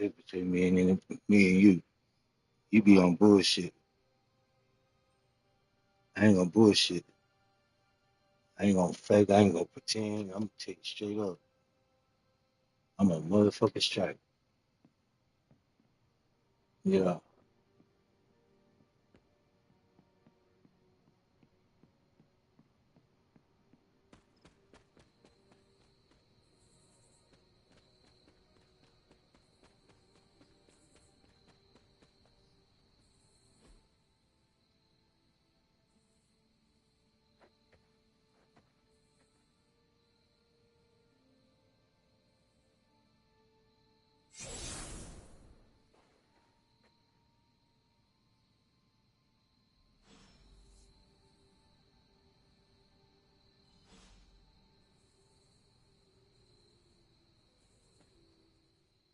difference between me and you. You be on bullshit. I ain't gonna bullshit. I ain't gonna fake. I ain't gonna pretend. I'm gonna take it straight up. I'm a motherfucking strike. Yeah.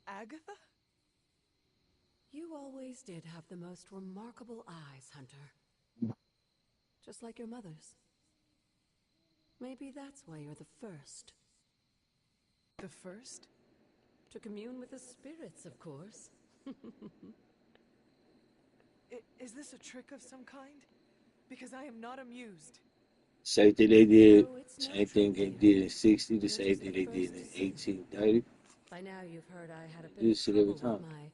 Agatha? You always did have the most remarkable eyes, Hunter. Just like your mother's. Maybe that's why you're the first. The first? To commune with the spirits, of course. Is this a trick of some kind? Because I am not amused. Same thing they did. No, it's no Same thing trick, they dear. did in '60. The You're same just thing the they did first in to see. 1830. By now you've heard I had a bit Do of this shit every trouble with time. my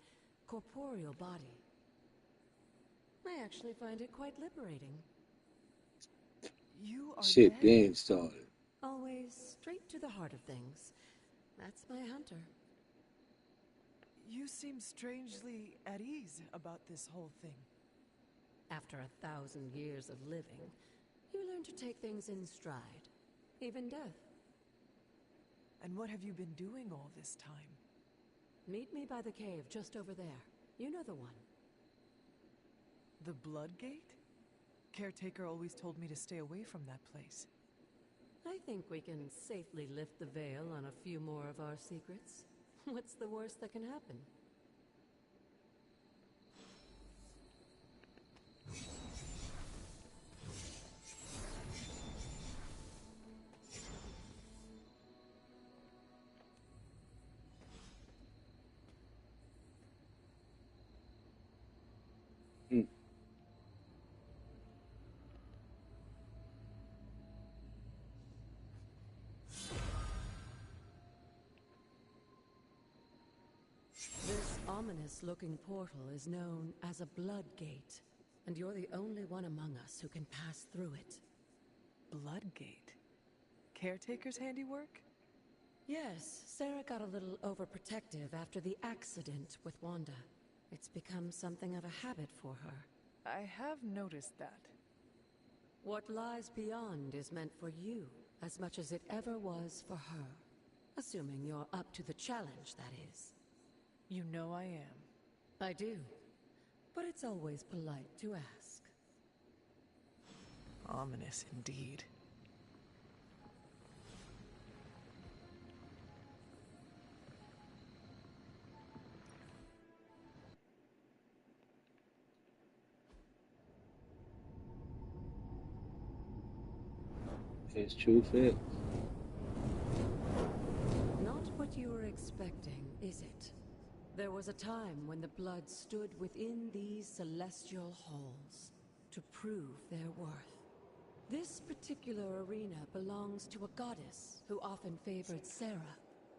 corporeal body. I actually find it quite liberating. You are Shit dead. been started. Always straight to the heart of things. That's my Hunter. You seem strangely at ease about this whole thing. After 1,000 years of living, you learn to take things in stride. Even death. And what have you been doing all this time? Meet me by the cave just over there. You know the one. The Blood Gate? Caretaker always told me to stay away from that place. I think we can safely lift the veil on a few more of our secrets. What's the worst that can happen? Hmm. This ominous-looking portal is known as a Blood Gate, and you're the only one among us who can pass through it. Blood Gate? Caretaker's handiwork? Yes, Sarah got a little overprotective after the accident with Wanda. It's become something of a habit for her. I have noticed that. What lies beyond is meant for you, as much as it ever was for her. Assuming you're up to the challenge, that is. You know I am. I do. But it's always polite to ask. Ominous indeed. It's true fact. Not what you were expecting, is it? There was a time when the blood stood within these celestial halls to prove their worth. This particular arena belongs to a goddess who often favored Sarah,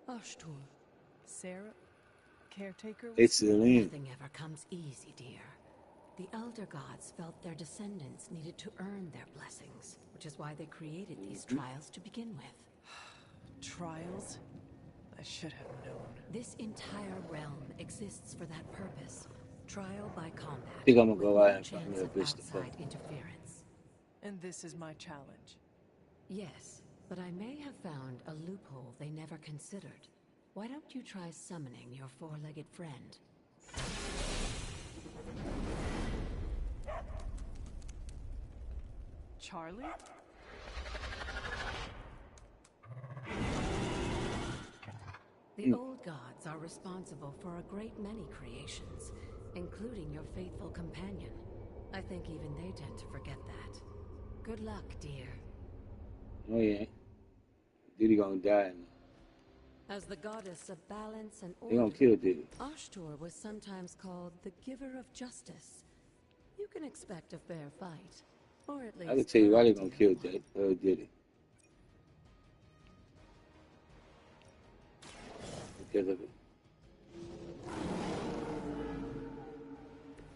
Ashtur. Sarah? Caretaker was It's here? Celine. Nothing ever comes easy, dear. The Elder Gods felt their descendants needed to earn their blessings, which is why they created these trials to begin with. Trials? I should have known. This entire realm exists for that purpose. Trial by combat, I think I'm gonna with go out no and find chance me a of bitch to fuck. outside interference. And this is my challenge. Yes, but I may have found a loophole they never considered. Why don't you try summoning your four-legged friend? Charlie? The old gods are responsible for a great many creations, including your faithful companion. I think even they tend to forget that. Good luck, dear. Oh yeah. Diddy gonna die now. As the goddess of balance and They gonna order, kill Diddy. Ashtur was sometimes called the giver of justice. You can expect a fair fight, or at least I can tell you why they her gonna dear kill one. Diddy. Because of it.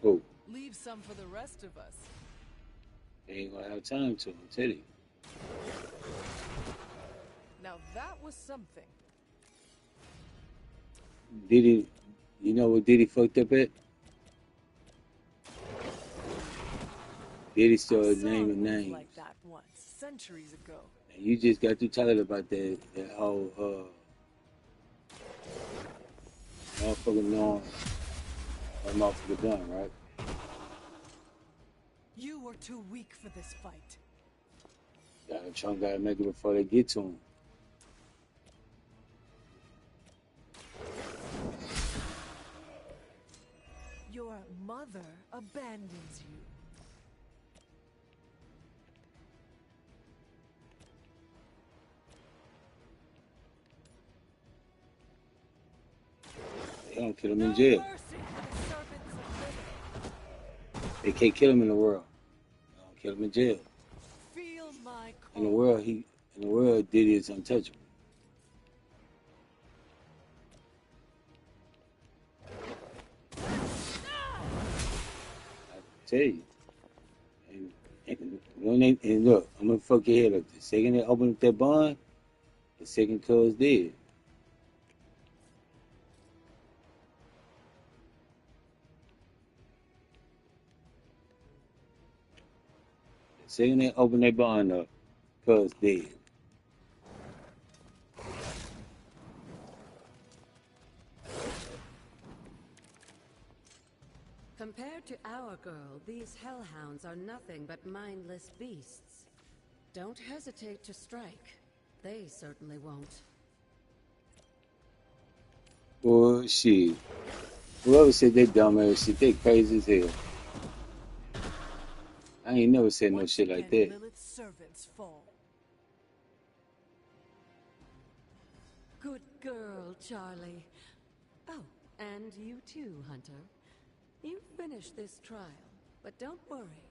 Oh, Leave some for the rest of us. they ain't gonna have time to. I'm telling you. Now that was something. Diddy, you know what Diddy fucked up at? Diddy I started saw a naming move names. like that once, centuries ago. And you just got through telling about that whole motherfucker knowing that motherfucker done, right? You were too weak for this fight. Trump gotta make it before they get to him. Your mother abandons you. They don't kill him in No jail. mercy for the servants of living. They can't kill him in the world. They don't kill him in jail. Feel my In the call. world, Diddy is untouchable. I tell you. And look, I'm gonna fuck your head up. The second they open up that bond, the second cuz dead. The second they open that bond up, cuz dead. Compared to our girl, these hellhounds are nothing but mindless beasts. Don't hesitate to strike. They certainly won't. Well, shit. Whoever said that dumbass shit, they crazy as hell. I ain't never said no Once shit like again, that. Lilith's servants fall. Good girl, Charlie. Oh, and you too, Hunter. You finished this trial, but don't worry.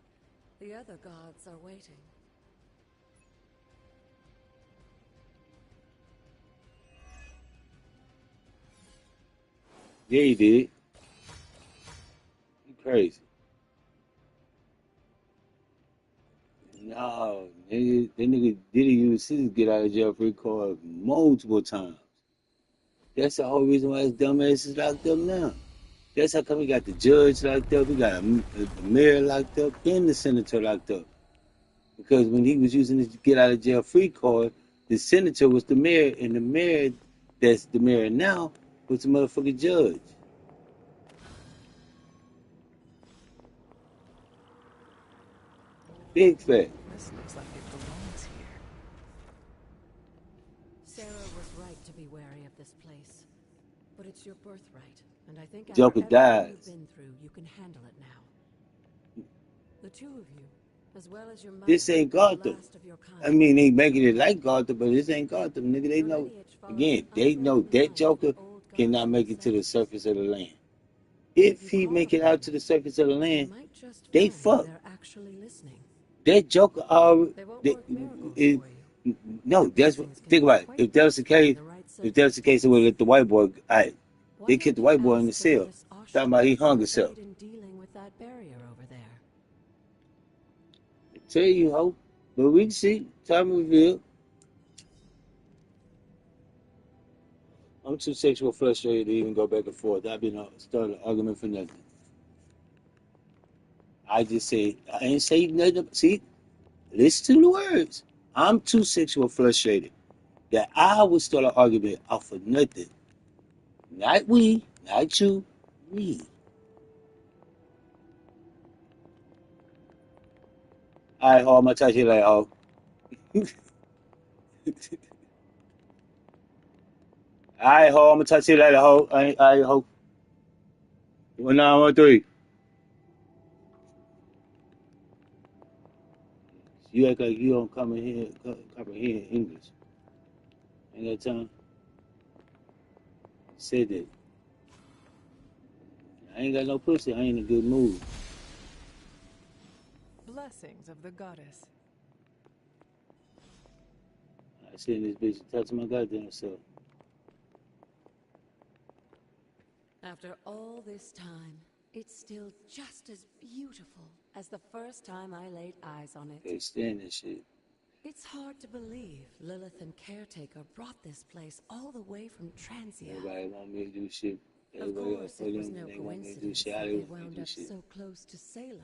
The other gods are waiting. Yeah, he did. You crazy. No, nigga, that nigga Diddy use his get out of jail free card multiple times. That's the whole reason why his dumb ass is locked up now. That's how come we got the judge locked up, we got the mayor locked up, and the senator locked up. Because when he was using his get out of jail free card, the senator was the mayor, and the mayor that's the mayor now was the motherfucking judge. Big fact. This looks like it belongs here. Sarah was right to be wary of this place. But it's your birthright, and I think after Joker everything you've dies. been through, you can handle it now. The two of you, as well as your mother, This ain't are the Gotham. last of your I kind. mean, they making it like Gotham, but this ain't Gotham, nigga. They Your know. lineage follows Again, an they know unbroken that line of Joker the old gods cannot make it to the themselves. surface of the land. If If you he call make it upon out it, to the surface of the you land, might just they find fuck. they're actually listening. That Joker already. They won't They, work miracles it, for you. no, Their that's blessings can think be about it. quite If that was the powerful in case, the right if that was the case, they would circumstances. let the white boy. Why They kept don't the you white boy in the ask the cell. goddess Talking about he Ashtur hung for her himself. aid in dealing with that barrier over there? Tell you, ho. But we can see. Time reveal. I'm too sexual frustrated to even go back and forth. I've been started an argument for nothing. I just say I ain't say nothing. See, listen to the words. I'm too sexual frustrated that I would start an argument off of nothing. Not we, not you, me. All right, ho, I'm gonna touch you later, ho. All right, ho, I'm gonna touch you later, ho. All right, ho. 1913. You act like you don't comprehend English. Ain't got time. Said that I ain't got no pussy. I ain't in a good mood. Blessings of the goddess. I seen this bitch touching my goddamn self. After all this time, it's still just as beautiful as the first time I laid eyes on it. Can't stand this shit. It's hard to believe Lilith and Caretaker brought this place all the way from Transia. Everybody want me to do shit. Of Everybody else course, for it was them, no and they want me to do coincidence shit. I that don't they want me to wound do up shit. so close to Salem.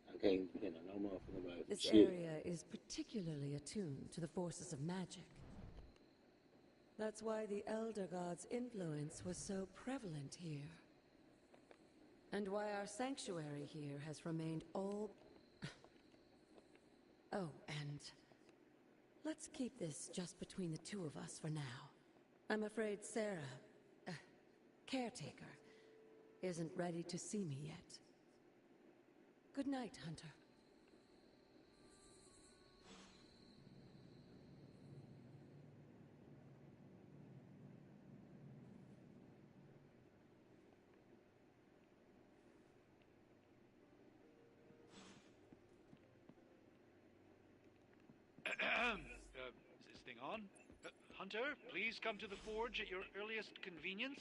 I can't depend on no motherfucker about This shit. area is particularly attuned to the forces of magic. That's why the Elder God's influence was so prevalent here. And why our sanctuary here has remained all... Oh, and... let's keep this just between the two of us for now. I'm afraid Sarah... Caretaker... isn't ready to see me yet. Good night, Hunter. Is this thing on? Hunter, please come to the forge at your earliest convenience.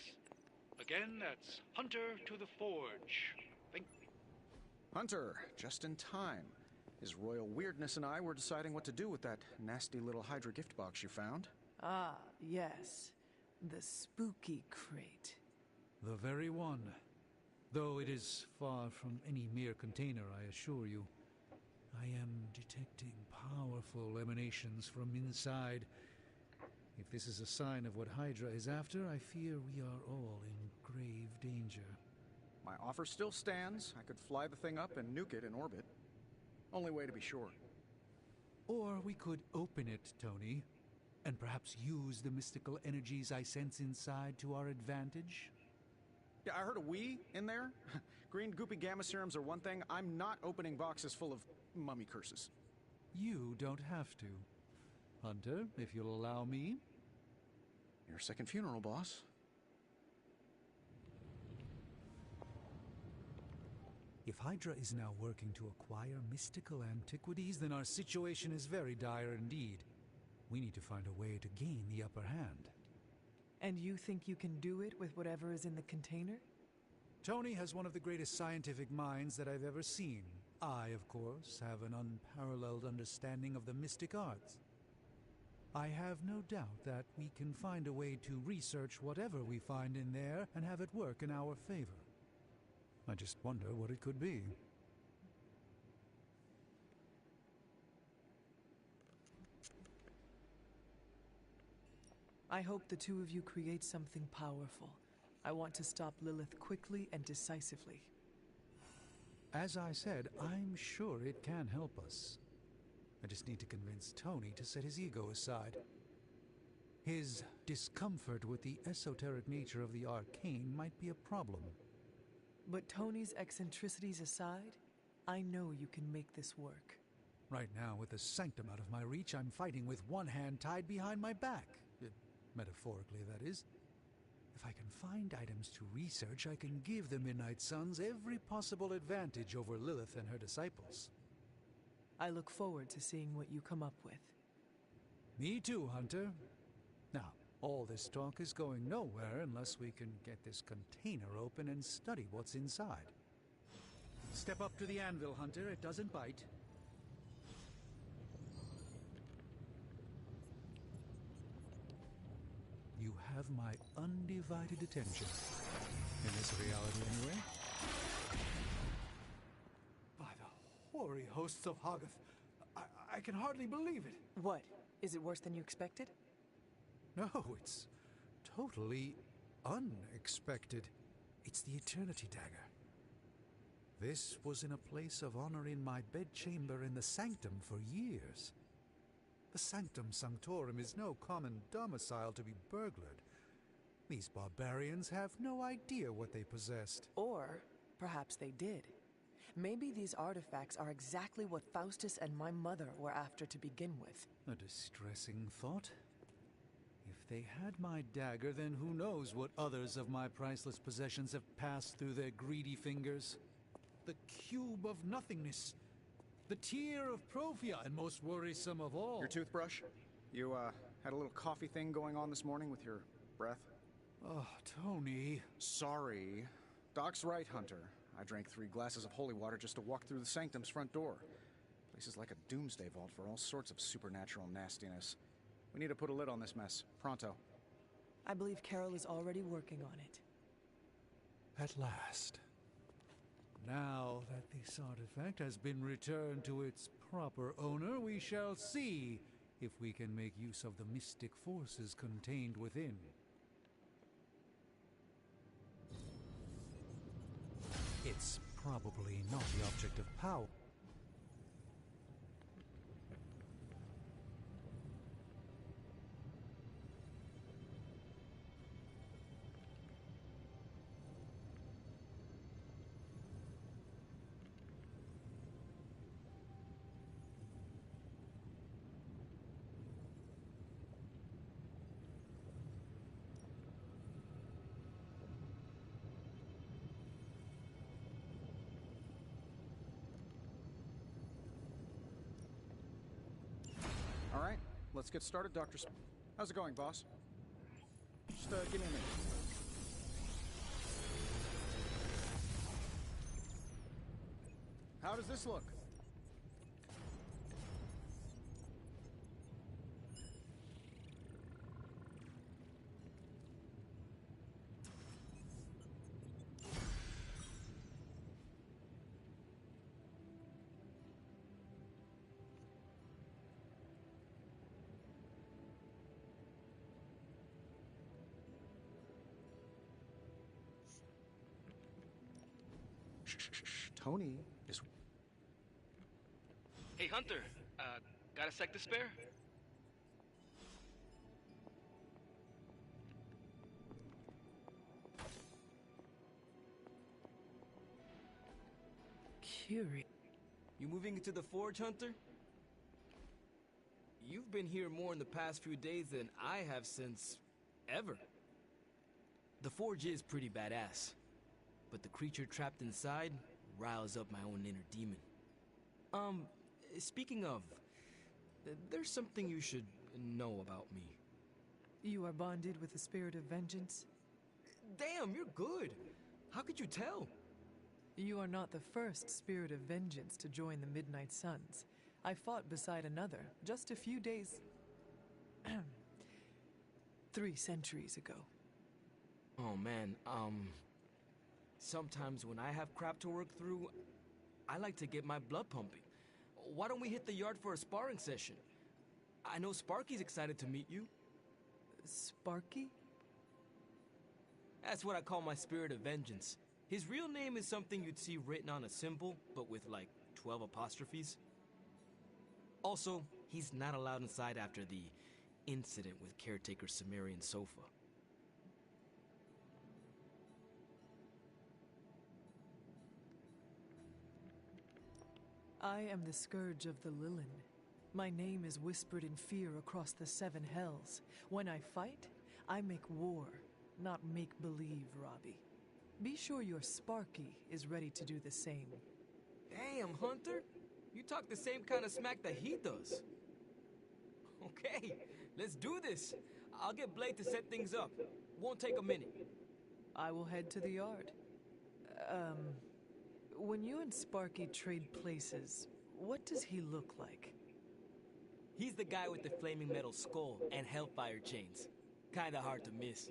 Again, that's Hunter to the forge. Hunter, just in time. His royal weirdness and I were deciding what to do with that nasty little Hydra gift box you found. Ah, yes. The spooky crate. The very one. Though it is far from any mere container, I assure you. I am detecting powerful emanations from inside. If this is a sign of what Hydra is after, I fear we are all in grave danger. My offer still stands. I could fly the thing up and nuke it in orbit. Only way to be sure. Or we could open it, Tony, and perhaps use the mystical energies I sense inside to our advantage. Yeah, I heard a "we" in there. Green goopy gamma serums are one thing. I'm not opening boxes full of mummy curses. You don't have to. Hunter, if you'll allow me. Your second funeral, boss. If Hydra is now working to acquire mystical antiquities, then our situation is very dire indeed. We need to find a way to gain the upper hand. And you think you can do it with whatever is in the container? Tony has one of the greatest scientific minds that I've ever seen. I, of course, have an unparalleled understanding of the mystic arts. I have no doubt that we can find a way to research whatever we find in there and have it work in our favor. I just wonder what it could be. I hope the two of you create something powerful. I want to stop Lilith quickly and decisively. As I said, I'm sure it can help us. I just need to convince Tony to set his ego aside. His discomfort with the esoteric nature of the arcane might be a problem. But Tony's eccentricities aside, I know you can make this work. Right now, with the sanctum out of my reach, I'm fighting with one hand tied behind my back. Metaphorically, that is. If I can find items to research, I can give the Midnight Suns every possible advantage over Lilith and her disciples. I look forward to seeing what you come up with. Me too, Hunter. Now, all this talk is going nowhere unless we can get this container open and study what's inside. Step up to the anvil, Hunter. It doesn't bite. You have my undivided attention. In this reality, anyway. By the hoary hosts of Hxxd, I can hardly believe it. What? Is it worse than you expected? No, it's totally unexpected. It's the Eternity Dagger. This was in a place of honor in my bedchamber in the Sanctum for years. The Sanctum Sanctorum is no common domicile to be burglared. These barbarians have no idea what they possessed. Or perhaps they did. Maybe these artifacts are exactly what Faustus and my mother were after to begin with. A distressing thought. If they had my dagger, then who knows what others of my priceless possessions have passed through their greedy fingers. The cube of nothingness. The tear of Profia, and most worrisome of all. Your toothbrush? You, had a little coffee thing going on this morning with your breath? Oh, Tony. Sorry. Doc's right, Hunter. I drank 3 glasses of holy water just to walk through the sanctum's front door. Place is like a doomsday vault for all sorts of supernatural nastiness. We need to put a lid on this mess. Pronto. I believe Carol is already working on it. At last. Now that this artifact has been returned to its proper owner, we shall see if we can make use of the mystic forces contained within. It's probably not the object of power. All right, let's get started, Dr. How's it going, boss? Just, give me a minute. How does this look? Tony is... Hey, Hunter, got a sec to spare? Curious. You moving into the forge, Hunter? You've been here more in the past few days than I have since... ever. The forge is pretty badass, but the creature trapped inside riles up my own inner demon. Speaking of, there's something you should know about me. You are bonded with the spirit of vengeance? Damn, you're good. How could you tell? You are not the first spirit of vengeance to join the Midnight Suns. I fought beside another just a few days... 3 centuries ago. Oh man, sometimes when I have crap to work through, I like to get my blood pumping. Why don't we hit the yard for a sparring session? I know Sparky's excited to meet you. Sparky? That's what I call my spirit of vengeance. His real name is something you'd see written on a symbol, but with like 12 apostrophes. Also, he's not allowed inside after the incident with caretaker Sumerian sofa. I am the scourge of the Lilin. My name is whispered in fear across the 7 hells. When I fight, I make war, not make-believe, Robbie. Be sure your Sparky is ready to do the same. Damn, Hunter! You talk the same kind of smack that he does. Okay, let's do this. I'll get Blade to set things up. Won't take a minute. I will head to the yard. When you and Sparky trade places, what does he look like? He's the guy with the flaming metal skull and hellfire chains. Kinda hard to miss.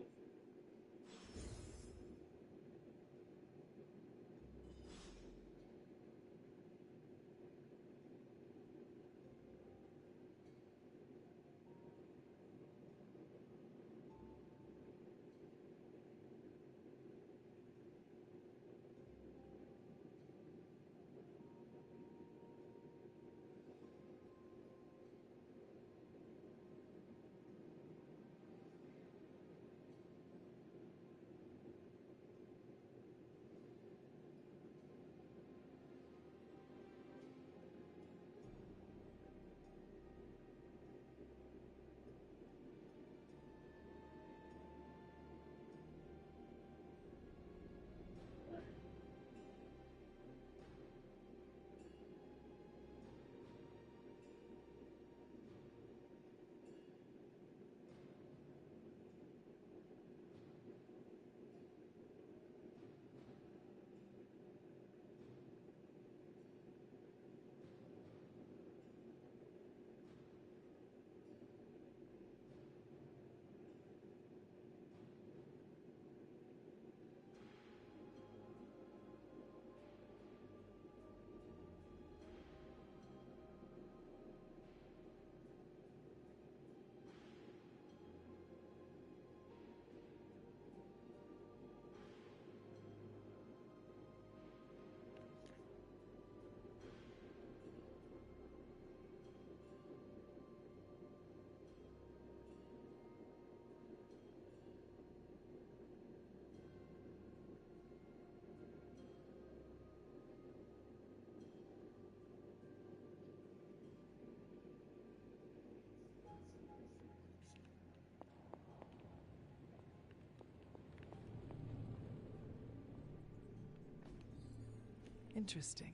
Interesting.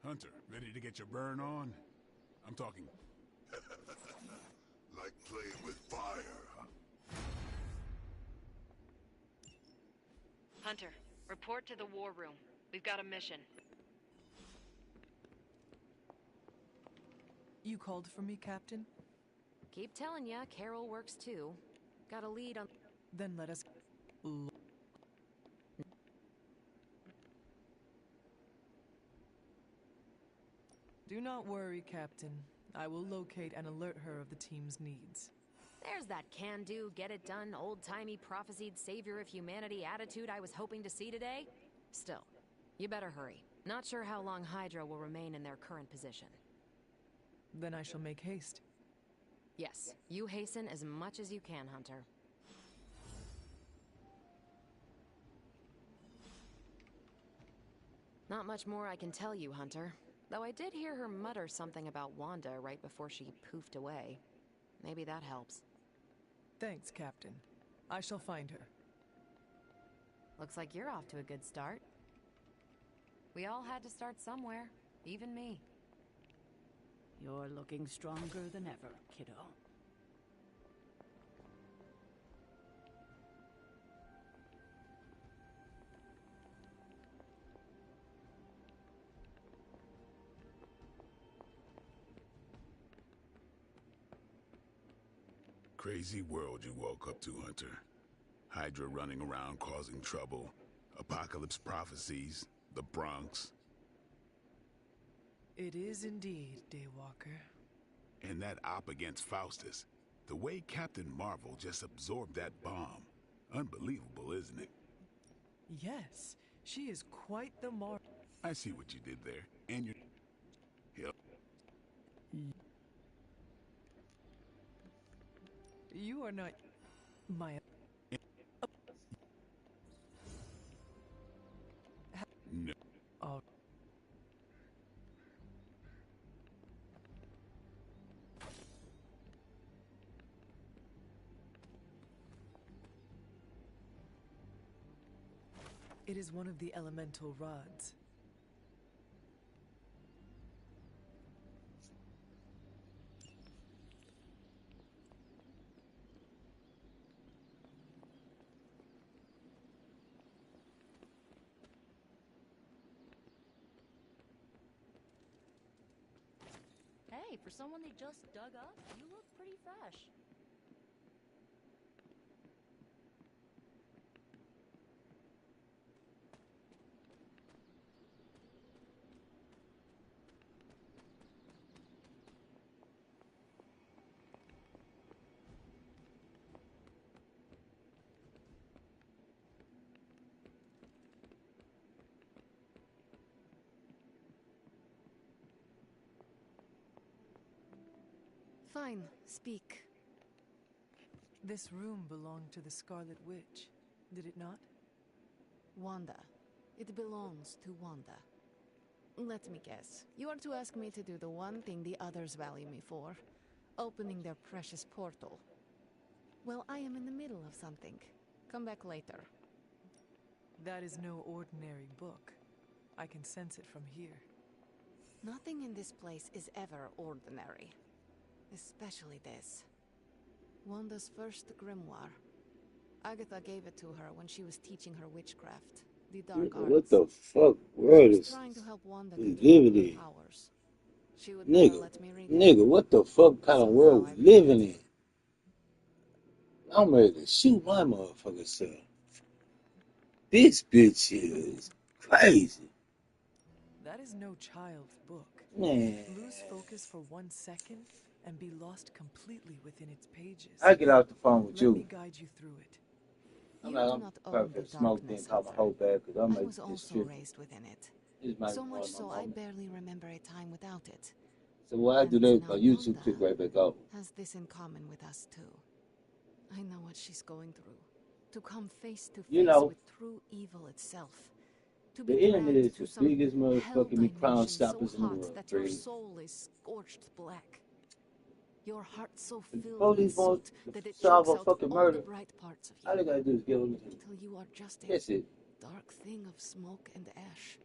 Hunter, ready to get your burn on? I'm talking. Like playing with fire, huh? Hunter, report to the war room. We've got a mission. You called for me, Captain? Keep telling ya, Carol works too. Got a lead on... Then let us... Do not worry, Captain. I will locate and alert her of the team's needs. There's that can-do, get-it-done, old-timey prophesied savior of humanity attitude I was hoping to see today. Still, you better hurry. Not sure how long Hydra will remain in their current position. Then I shall make haste. Yes, you hasten as much as you can, Hunter. Not much more I can tell you, Hunter. Though I did hear her mutter something about Wanda right before she poofed away. Maybe that helps. Thanks, Captain. I shall find her. Looks like you're off to a good start. We all had to start somewhere, even me. You're looking stronger than ever, kiddo. Crazy world you woke up to, Hunter. Hydra running around causing trouble. Apocalypse prophecies. The Bronx. It is indeed, Daywalker. And that op against Faustus. The way Captain Marvel just absorbed that bomb. Unbelievable, isn't it? Yes, she is quite the I see what you did there. And you're... Yep. You are not... my... No. Oh. It is one of the elemental rods. Hey, for someone they just dug up, you look pretty fresh. Fine, speak. This room belonged to the Scarlet Witch, did it not? Wanda. It belongs to Wanda. Let me guess. You are to ask me to do the one thing the others value me for. Opening their precious portal. Well, I am in the middle of something. Come back later. That is no ordinary book. I can sense it from here. Nothing in this place is ever ordinary. Especially this. Wanda's first grimoire. Agatha gave it to her when she was teaching her witchcraft. The dark arts. What the fuck world is trying to help Wanda we control living her in? powers. She would never Nigga, let me read nigga, what the fuck kind of world we living in? I'm ready to shoot my motherfucking self. This bitch here is crazy. That is no child's book. Man. Lose focus for 1 second and be lost completely within its pages. I get off the phone with you. Let me guide you through it. I'm You not do gonna not own perfect the smoke darkness, then call my Hunter. whole bag because I'm I like was also distributed. raised within it. So So much so I barely remember a time without it. So what I do And that, now my YouTube Wanda click right back off. has this in common with us too. I know what she's going through. To come face to face You know. with true evil itself. To The be internet dragged is to the some biggest hell motherfucking crime dimension so stoppers in the hot world, that your Craig. soul is scorched black. Your heart so If the filled with police want soot to that it solve chokes a out fucking all the murder, bright parts of all they you. gotta do is get on the Until you are just a That's it. dark thing of smoke and ash.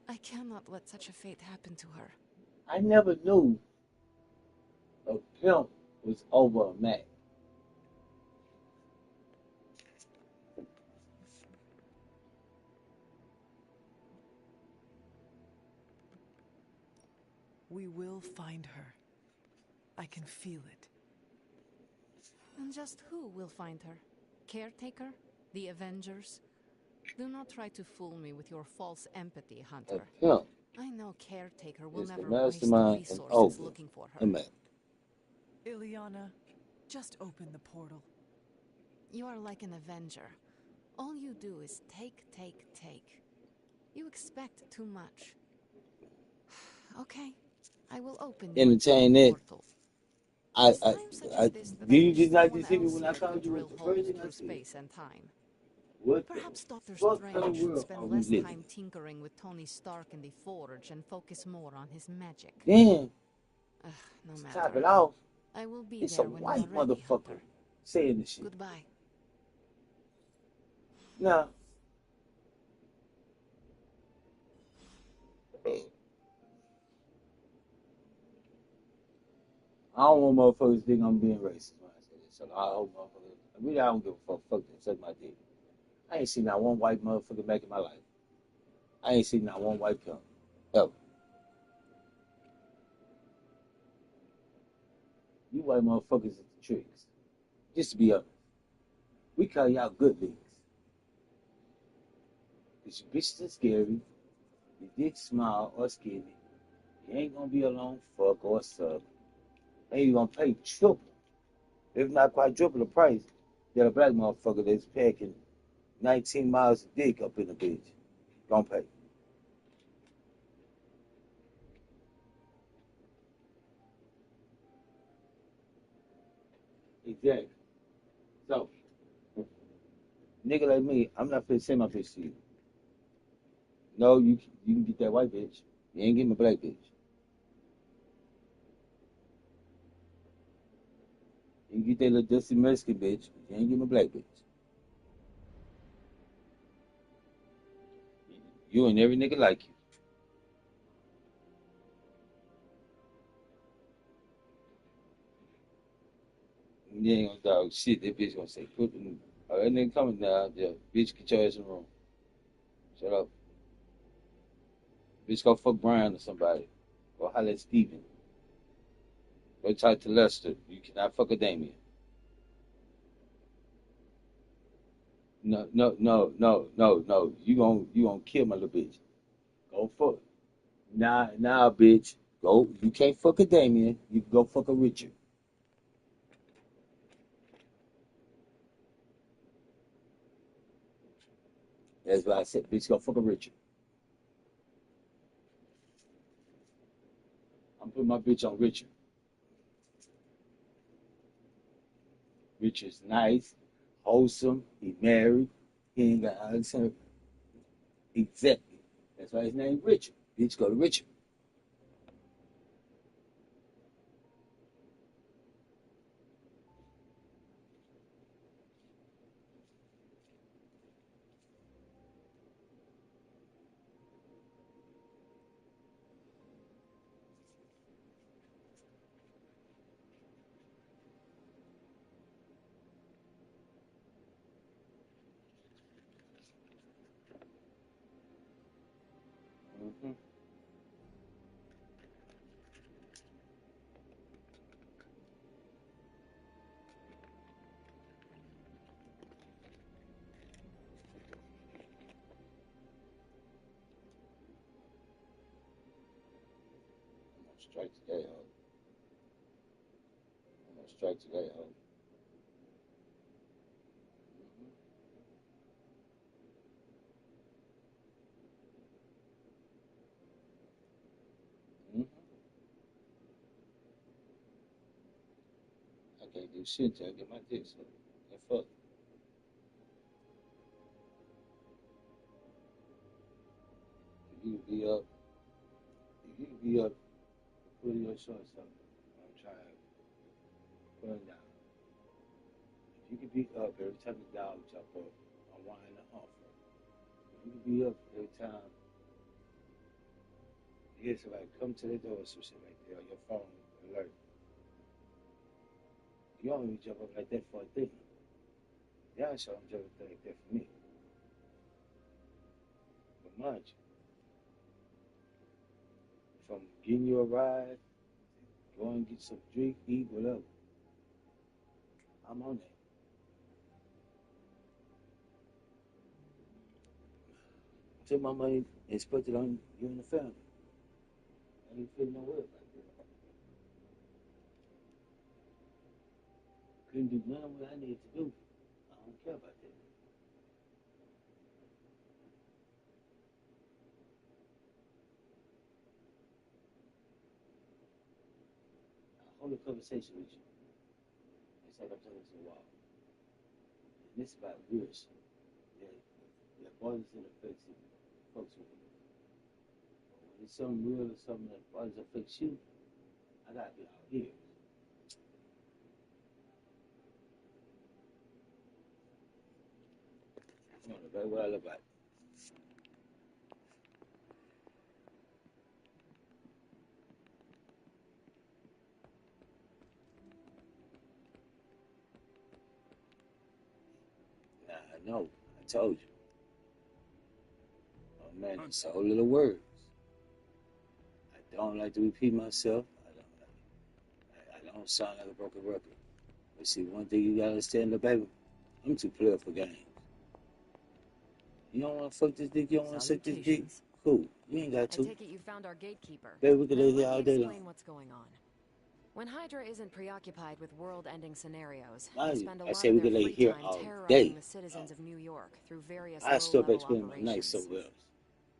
I cannot let such a fate happen to her. I never knew a pimp was over a Mac. We will find her. I can feel it. And just who will find her? Caretaker? The Avengers? Do not try to fool me with your false empathy, A Hunter. pimp I know Caretaker will is the never waste mastermind and resources over looking for a her. Mac. Ileana, just open the portal. You are like an Avenger. All you do is take, take, take. You expect too much. Okay, I will open your Entertain it. portal. I, It's I, times such I, as this that do I you wish just not someone deceive me else when I here could called you drill the first holes thing I through said? space and time. What Perhaps the Doctor fuck kind of Strange should world are spend we less living time tinkering with Tony Stark in the Forge and focus more on his magic. in? Then, No to top matter. it off, I will be it's a there when you are white ready, motherfucker Hunter. saying this shit. Goodbye. Now, I don't want motherfuckers to think I'm being racist when I say this. So I hope motherfuckers, really, I don't give a fuck. Fuck them. Suck my dick. I ain't seen not one white motherfucker back in my life. I ain't seen not one white pimp. Ever. You white motherfuckers is the tricks. Just to be honest. We call y'all good niggas. Because you bitches are scary. Your dick small or skinny. You ain't gonna be alone, fuck or suck. And you gonna pay triple, if not quadruple the price that a black motherfucker that's packing 19 miles of dick up in the bitch gonna pay. Exactly. So, nigga like me, I'm not finna send my bitch to you. No, you can get that white bitch. You ain't getting a black bitch. You can get that little dusty Mexican bitch, but you ain't getting a black bitch. You and every nigga like you. You ain't gonna dog shit. That bitch gonna say, put them. Oh, that nigga coming down. Yeah, bitch, get your ass in the room. Shut up. Bitch, go fuck Brian or somebody. Go holler at Steven. Go talk to Lester. You cannot fuck a Damien. No, no, no, no, no, no. You gonna kill my little bitch. Go fuck. Nah, bitch. Go. You can't fuck a Damien. You can go fuck a Richard. That's why I said, bitch, go fuck a Richard. I'm putting my bitch on Richard. Richard's nice, wholesome. He married. He ain't got Alexander. Exactly. That's why his name Richard. Bitch, go to Richard. Mm-hmm. I'm gonna strike today, ho. I'm gonna strike today, ho. Mm-hmm. I can't do shit till I get my dick sucked. And fuck. You can be up. You can be up. Putting your shorts up. I'm trying to put them down. If you can be up every time the dog jump up, I'm winding the off. If you can be up every time you hear somebody come to the door or some shit like that, or your phone alert. You don't even jump up like that for a thing. Y'all sure don't jump up like that for me. But mind you, if I'm getting you a ride, go and get some drink, eat, whatever, I'm on that. Take my money and spend it on you and the family. I ain't feeling no way about that. Couldn't do none of what I need to do. I don't care about that. I'll hold a conversation with you. It's like I'm talking to the wall. And this is about real shit. That bothers and affects you, folks with it. But when it's something real or something that bothers and affects you, I gotta be out here. You know very well about it. Nah, I know. I told you. Oh man, it's so little words. I don't like to repeat myself. I don't sound like a broken record. But see, one thing you gotta understand, baby, I'm too clear for games. You don't want to fuck this dick? You don't want to suck this dick? Cool. You ain't got to. I take it you found our gatekeeper. Baby, we could lay Now, here let all me day explain long. what's going on. When Hydra isn't preoccupied with world-ending scenarios, Mind they you, spend a I lot said of we their could lay free here time all terrorizing day. the citizens of New York through various I still low-level spend my night operations. somewhere else.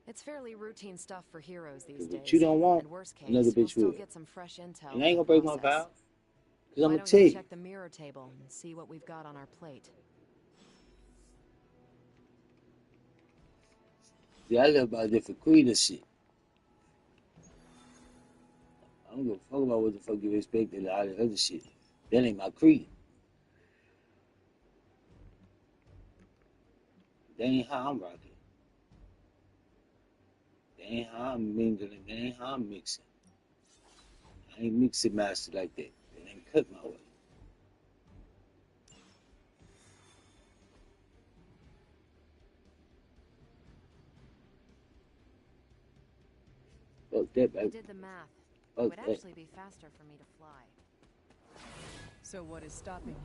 It's fairly routine stuff for heroes these Because what days. you don't want, And worst case, another we'll bitch still will. get some fresh intel. And I ain't in gonna the break my process. vow. Because I'm Why gonna don't tell you you. check the mirror table and see what we've got on our plate? See, I live by different creed and shit. I don't give a fuck about what the fuck you expect and all the other shit. That ain't my creed. That ain't how I'm rocking. That ain't how I'm mingling. That ain't how I'm mixing. I ain't mixing master like that. That ain't cut my way. Fuck that, I baby. did the math. It Fuck would that. actually be faster for me to fly. So what is stopping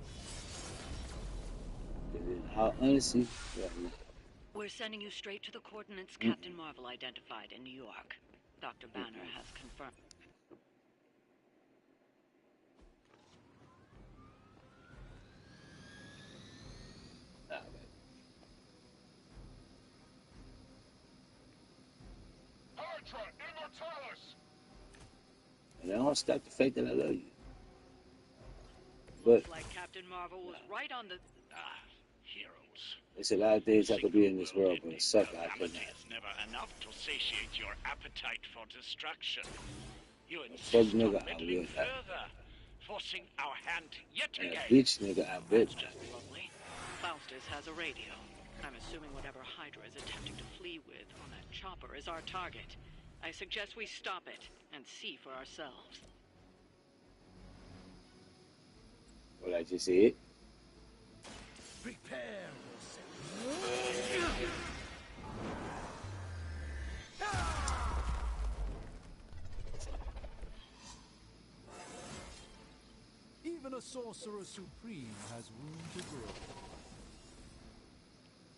you? In all honesty, yeah, We're sending you straight to the coordinates Captain Marvel identified in New York. Dr. Banner has confirmed. nah, baby. Hydra Immortalis! And I don't stop the fact that I love you. But Looks like Captain Marvel was right on the... Heroes. there's a lot of things I could be in this world, but a sucker I cannot. Calamity is never enough to satiate your appetite for destruction. You Fuck insist nigga, on I meddling will not. further, forcing our hand yet And a again. bitch nigga, I bet. That's just lovely. Faustus has a radio. I'm assuming whatever Hydra is attempting to flee with on that chopper is our target. I suggest we stop it and see for ourselves. What I just said. Prepare Even a sorcerer supreme has room to grow.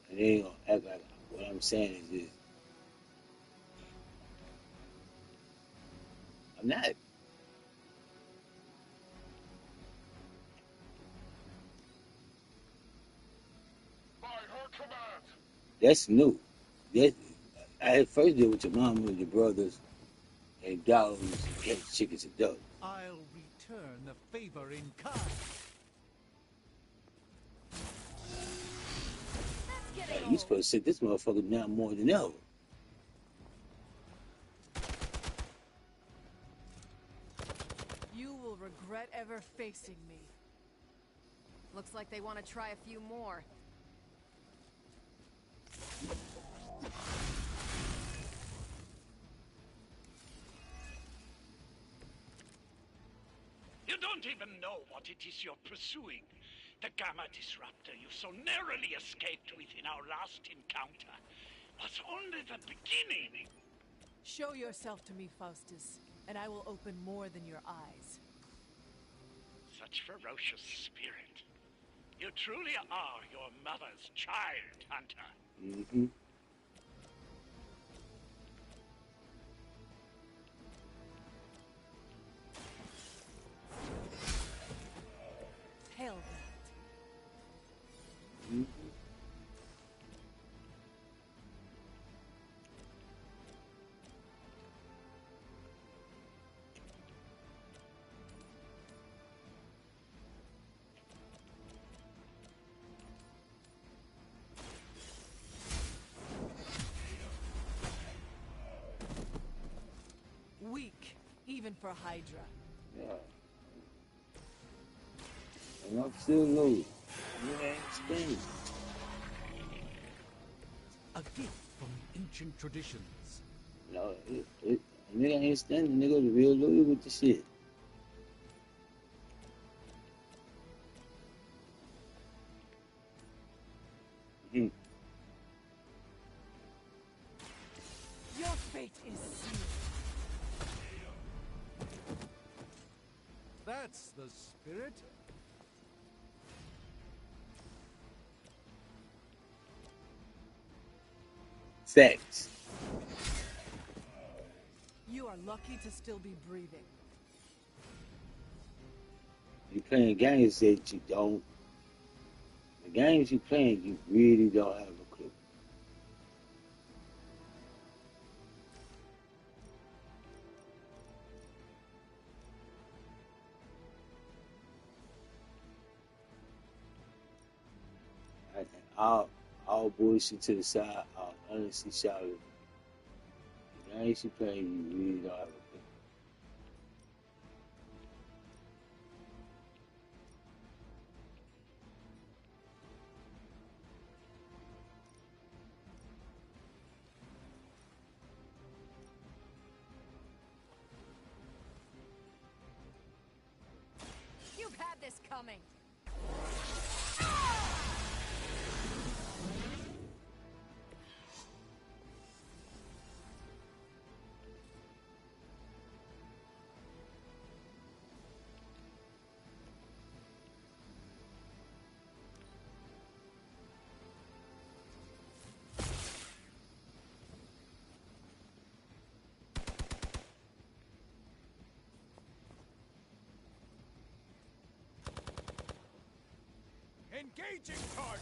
And they ain't gonna act like what I'm saying is this. I'm not. by her command. That's new. That I had first deal with your mom and your brothers and dogs and cats, chickens, and ducks. I'll return the favor in kind. That's Hey, getting you old. supposed to sit this motherfucker down more than ever. Never facing me. Looks like they want to try a few more. You don't even know what it is you're pursuing. The Gamma Disruptor you so narrowly escaped within our last encounter was only the beginning. Show yourself to me, Faustus, and I will open more than your eyes. Such ferocious spirit. You truly are your mother's child, Hunter. Mm-hmm. Hell that. Mm-hmm. Weak, even for Hydra. Yeah. And I'm still low. You ain't spending. A gift from ancient traditions. No, a nigga ain't standing. Nigga the real loyal with the shit. Mm-hmm. Your fate is sealed. That's the spirit. Facts. You are lucky to still be breathing. You playing games that you don't. The games you playing, you really don't have a clue. I, all bullshit to the side, all honestly shouted. The games you playing, you really don't have a clue. You've had this coming. Engaging target.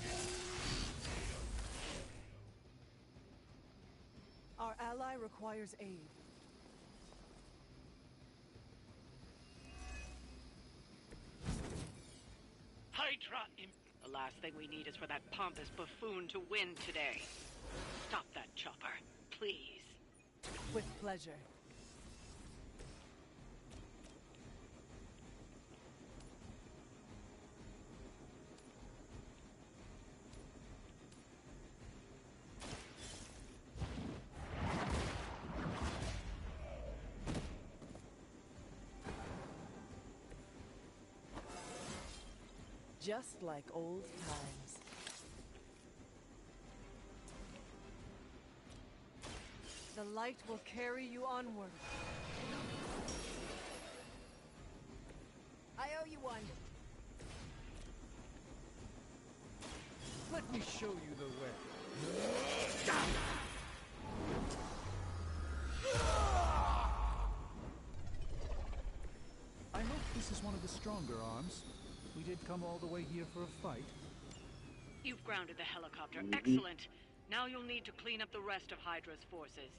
Our ally requires aid. Hydra The last thing we need is for that pompous buffoon to win today. Stop that chopper, please. With pleasure. Just like old times. The light will carry you onward. I owe you one. Let me show you the way. I hope this is one of the stronger arms. We did come all the way here for a fight. You've grounded the helicopter. Mm-hmm. Excellent. Now you'll need to clean up the rest of Hydra's forces.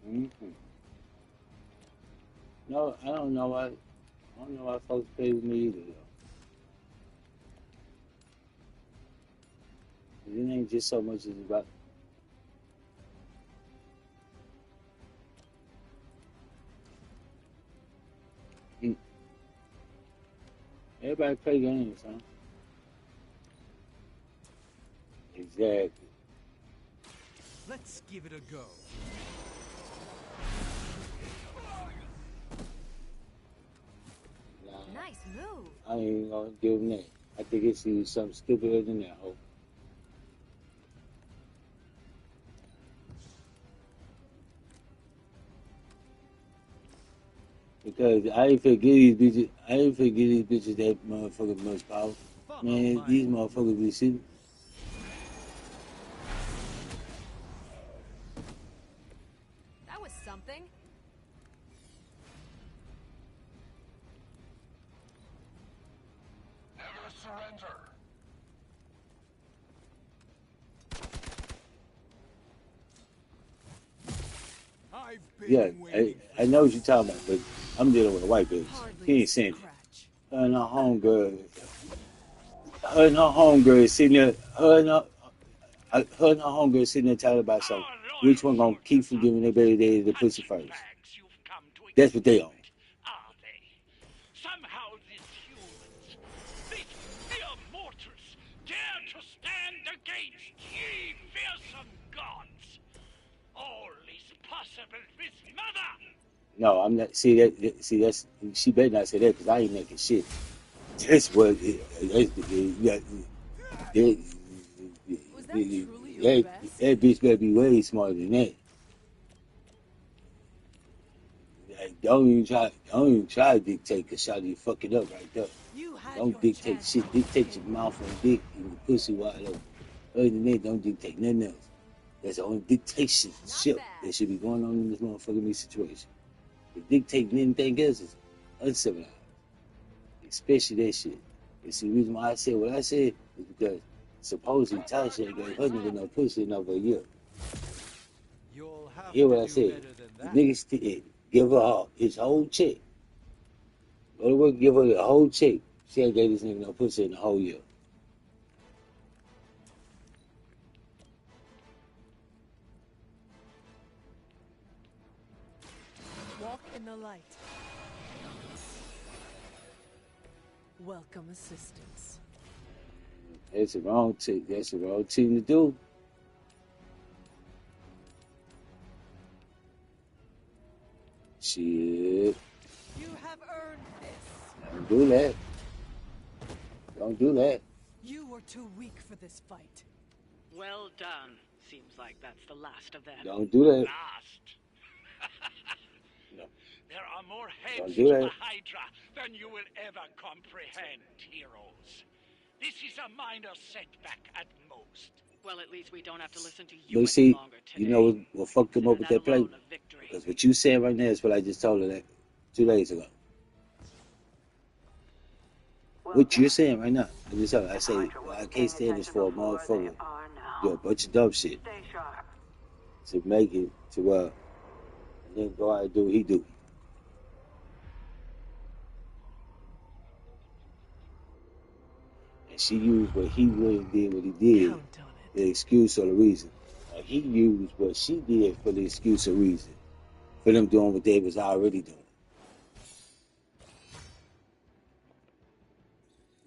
Mm-hmm. No, I don't know why. I don't know why folks play with me either, though. It ain't just so much as about. Everybody play games, huh? Exactly. Let's give it a go. Nice move. I ain't even gonna give him that. I think it's something stupider than that. Hope. Because I ain't forget these bitches. I ain't forget these bitches that motherfucker much power. Man, these motherfuckers be sitting. That was something. Never surrender. Yeah, I know what you're talking about, but I'm dealing with a white bitch. He ain't saying it. Her and her homegirl. Her and her homegirl sitting there. Her and her homegirl sitting there talking about something. Which one gonna keep from giving their baby daddy the pussy first? That's what they on. Are they? Somehow these humans, these mere mortals, dare to stand against ye fearsome gods. All is possible with mother. No, I'm not. See that? See that's. She better not say that because I ain't making shit. That's what. That bitch better be way smarter than that. Like, don't even try to dictate because Shawty fuck it up right there. Don't dictate shit. Dictate your mouth and dick and your pussy wide open. Other than that, don't dictate nothing else. That's the only dictation shit that should be going on in this motherfucking situation. The dictating anything else is uncivilized. Especially that shit. And see, the reason why I said what I said is because supposedly Tasha gave her nigga no pussy in over a year. Hear what I said? The nigga give her his whole check. Go to work, give her the whole check. She ain't gave this nigga no pussy in the whole year. Walk in the light. Welcome assistance. That's the wrong team. That's the wrong team to do. Shit. You have earned this. Don't do that. Don't do that. You were too weak for this fight. Well done. Seems like that's the last of them. Don't do that. Last. No. There are more heads Don't to do the that. Hydra than you will ever comprehend, heroes. This is a minor setback at most. Well, at least we don't have to listen to you But any see, longer today. you know what fucked them up with that play? Because what you saying right now is what I just told her that 2 days ago. What you're saying right now, I just told her, I say, well, I can't stand this for a motherfucker do a bunch of dumb shit to make it to where, and then go out and do what he do. And she used what he really did, what he did, the excuse or the reason. He used what she did for the excuse or reason for them doing what they was already doing.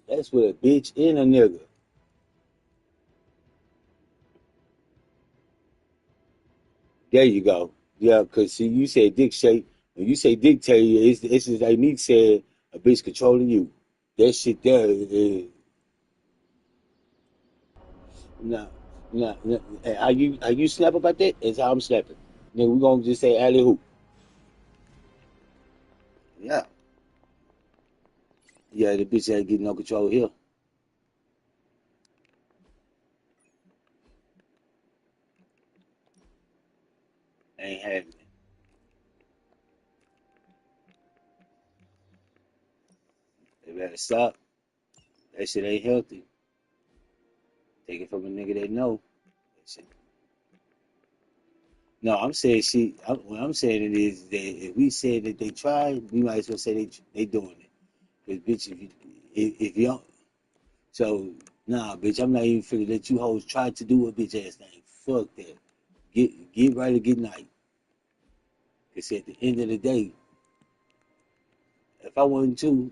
That's with a bitch and a nigga. There you go. Yeah, because see, you said dictate. When you say dictate, it's just like me saying a bitch controlling you. That shit there is. Nah, nah. Are you snap about that? That's how I'm snapping. Then we're gonna just say alley hoop. Yeah. Yeah, the bitch ain't getting no control here. Ain't having it. They better stop. That shit ain't healthy. Take it from a nigga that know. That shit. No, I'm saying what I'm saying it is that if we say that they tried, we might as well say they doing it. Because bitch, if you don't, so Nah, bitch, I'm not even finna let you hoes try to do a bitch ass thing. Fuck that. Get right or get night. Cause at the end of the day, if I wanted to,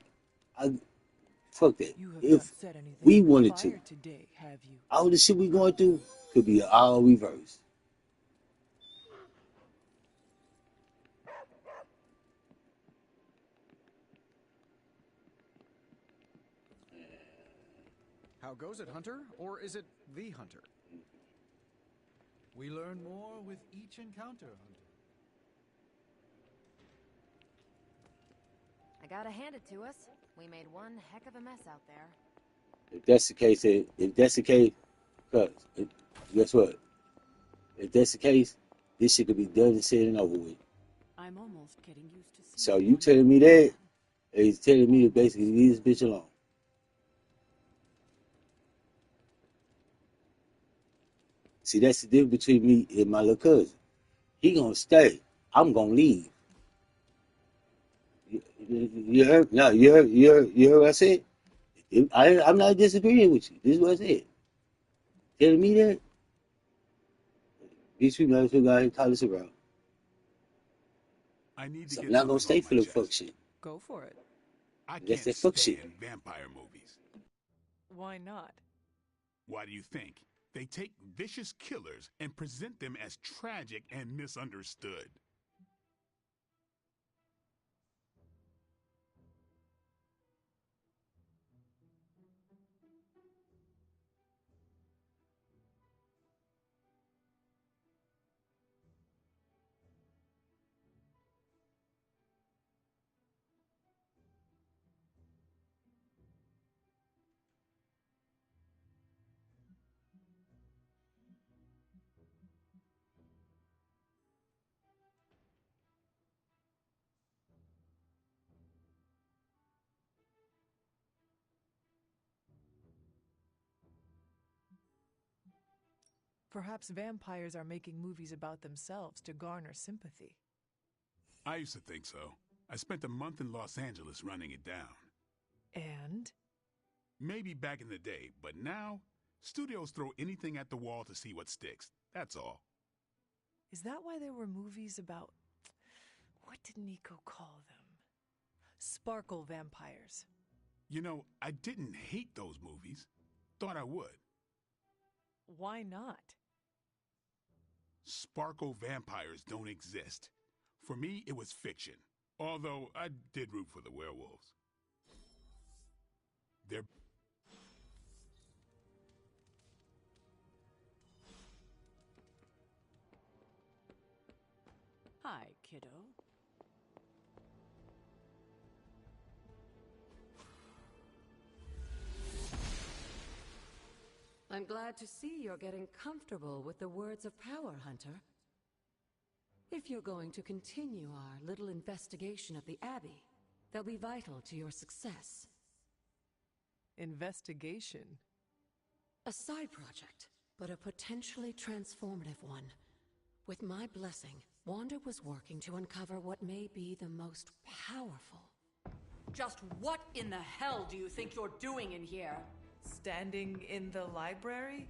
I fuck that. You have not If said anything we about wanted to, fire today, have you? all the shit we going through could be all reversed. How goes it, Hunter? Or is it the Hunter? We learn more with each encounter, Hunter. I gotta hand it to us. We made one heck of a mess out there. If that's the case, cause guess what? If that's the case, this shit could be done and said and over with. I'm almost getting used to So seeing you telling me that is telling me to basically leave this bitch alone. See, that's the difference between me and my little cousin. He gonna stay. I'm gonna leave. You heard? No, you heard what I said? I'm not disagreeing with you. This is what I said. Telling me that these people have to go and call us around. I need to So I'm get not gonna something stay off my for the fuck chest. shit. Go for it. I That's can't that fuck shit. stand vampire movies. Why not? Why do you think? They take vicious killers and present them as tragic and misunderstood. Perhaps vampires are making movies about themselves to garner sympathy. I used to think so. I spent a month in Los Angeles running it down. And? Maybe back in the day, but now, studios throw anything at the wall to see what sticks. That's all. Is that why there were movies about... What did Nico call them? Sparkle vampires. You know, I didn't hate those movies. Thought I would. Why not? Sparkle vampires don't exist. For me, it was fiction. Although I did root for the werewolves. They're... Hi, kiddo. I'm glad to see you're getting comfortable with the words of power, Hunter. If you're going to continue our little investigation of the Abbey, they'll be vital to your success. Investigation? A side project, but a potentially transformative one. With my blessing, Wanda was working to uncover what may be the most powerful. Just what in the hell do you think you're doing in here? Standing in the library?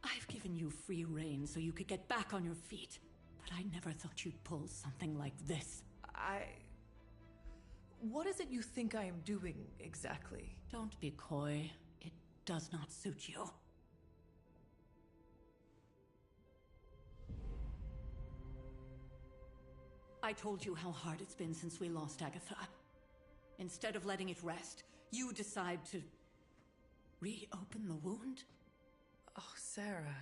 I've given you free rein so you could get back on your feet. But I never thought you'd pull something like this. What is it you think I am doing, exactly? Don't be coy. It does not suit you. I told you how hard it's been since we lost Agatha. Instead of letting it rest, you decide to... reopen the wound? Oh, Sarah.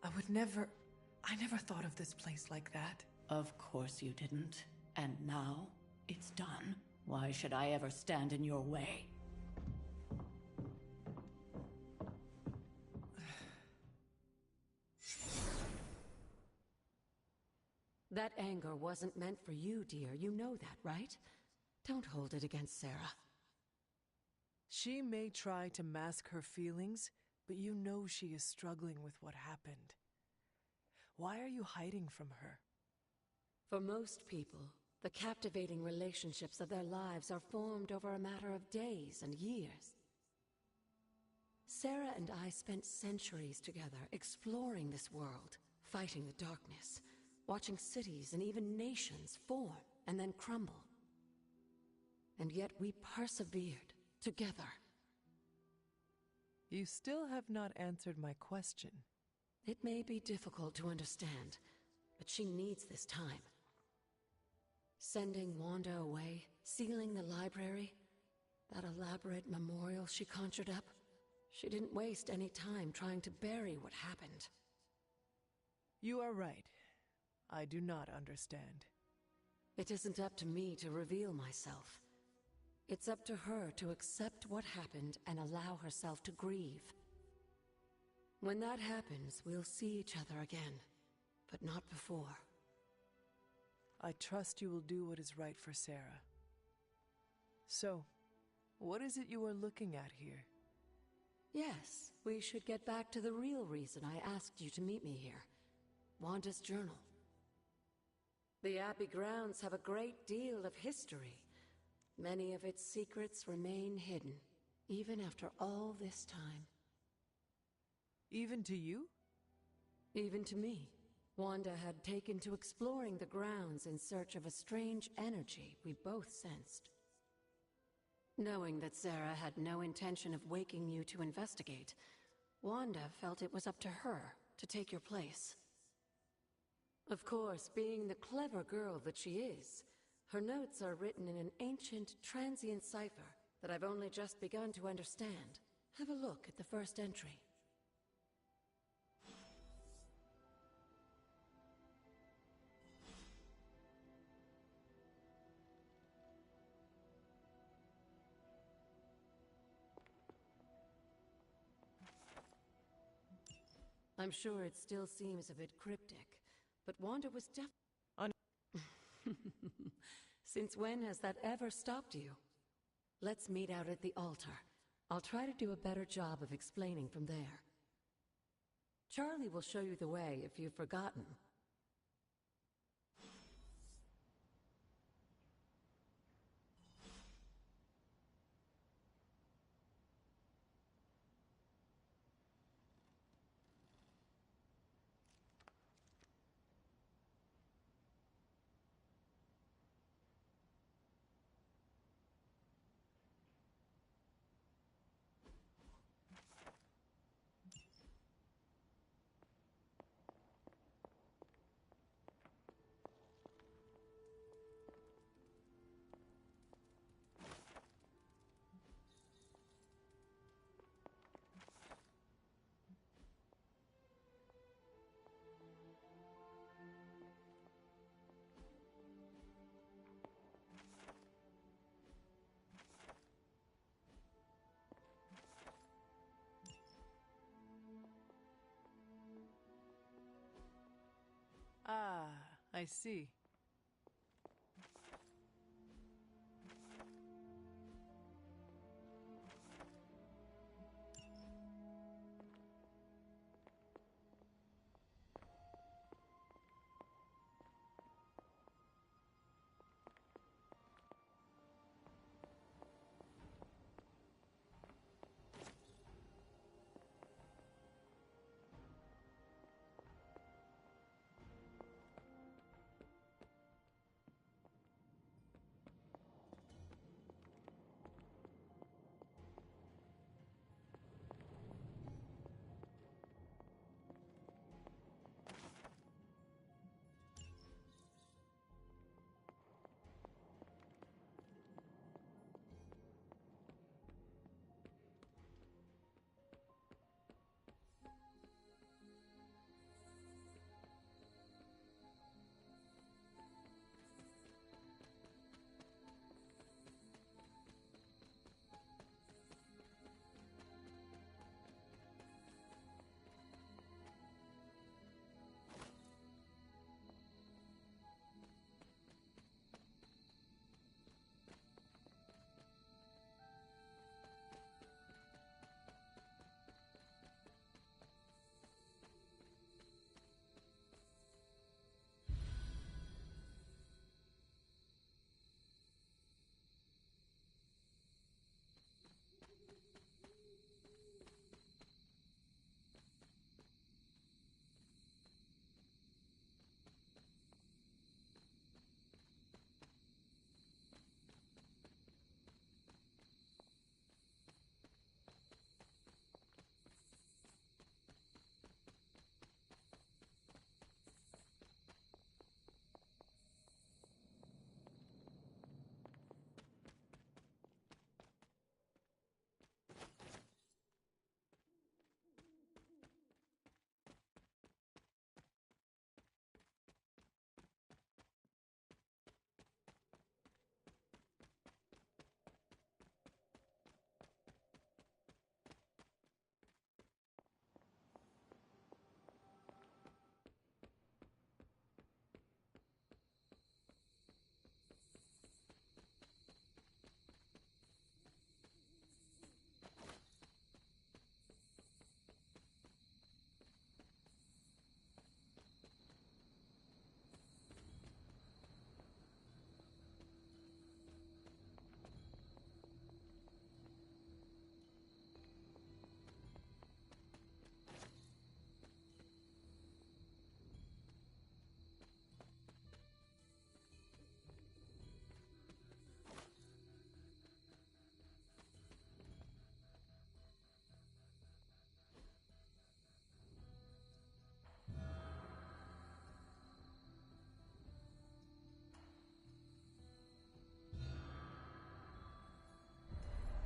I never thought of this place like that. Of course you didn't. And now, it's done. Why should I ever stand in your way? That anger wasn't meant for you, dear. You know that, right? Don't hold it against Sarah. She may try to mask her feelings, but you know she is struggling with what happened. Why are you hiding from her? For most people, the captivating relationships of their lives are formed over a matter of days and years. Sarah and I spent centuries together exploring this world, fighting the darkness, watching cities and even nations form and then crumble. And yet we persevered together. You still have not answered my question. It may be difficult to understand, but she needs this time. Sending Wanda away, sealing the library, that elaborate memorial she conjured up, she didn't waste any time trying to bury what happened. You are right. I do not understand. It isn't up to me to reveal myself. It's up to her to accept what happened and allow herself to grieve. When that happens, we'll see each other again, but not before. I trust you will do what is right for Sarah. So, what is it you are looking at here? Yes, we should get back to the real reason I asked you to meet me here. Wanda's journal. The Abbey grounds have a great deal of history. Many of its secrets remain hidden, even after all this time. Even to you? Even to me. Wanda had taken to exploring the grounds in search of a strange energy we both sensed. Knowing that Sarah had no intention of waking you to investigate, Wanda felt it was up to her to take your place. Of course, being the clever girl that she is, her notes are written in an ancient, transient cipher that I've only just begun to understand. Have a look at the first entry. I'm sure it still seems a bit cryptic, but Wanda was Since when has that ever stopped you? Let's meet out at the altar. I'll try to do a better job of explaining from there. Charlie will show you the way if you've forgotten. Ah, I see.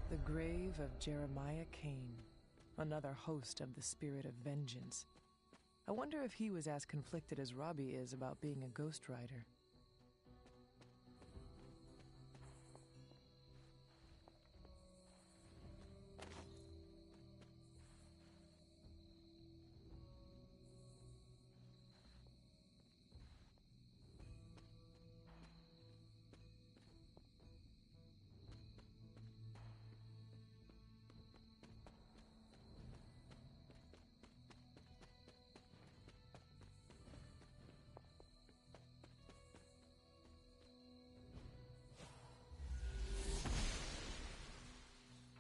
The grave of Jeremiah Cain, another host of the spirit of vengeance. I wonder if he was as conflicted as Robbie is about being a ghost rider.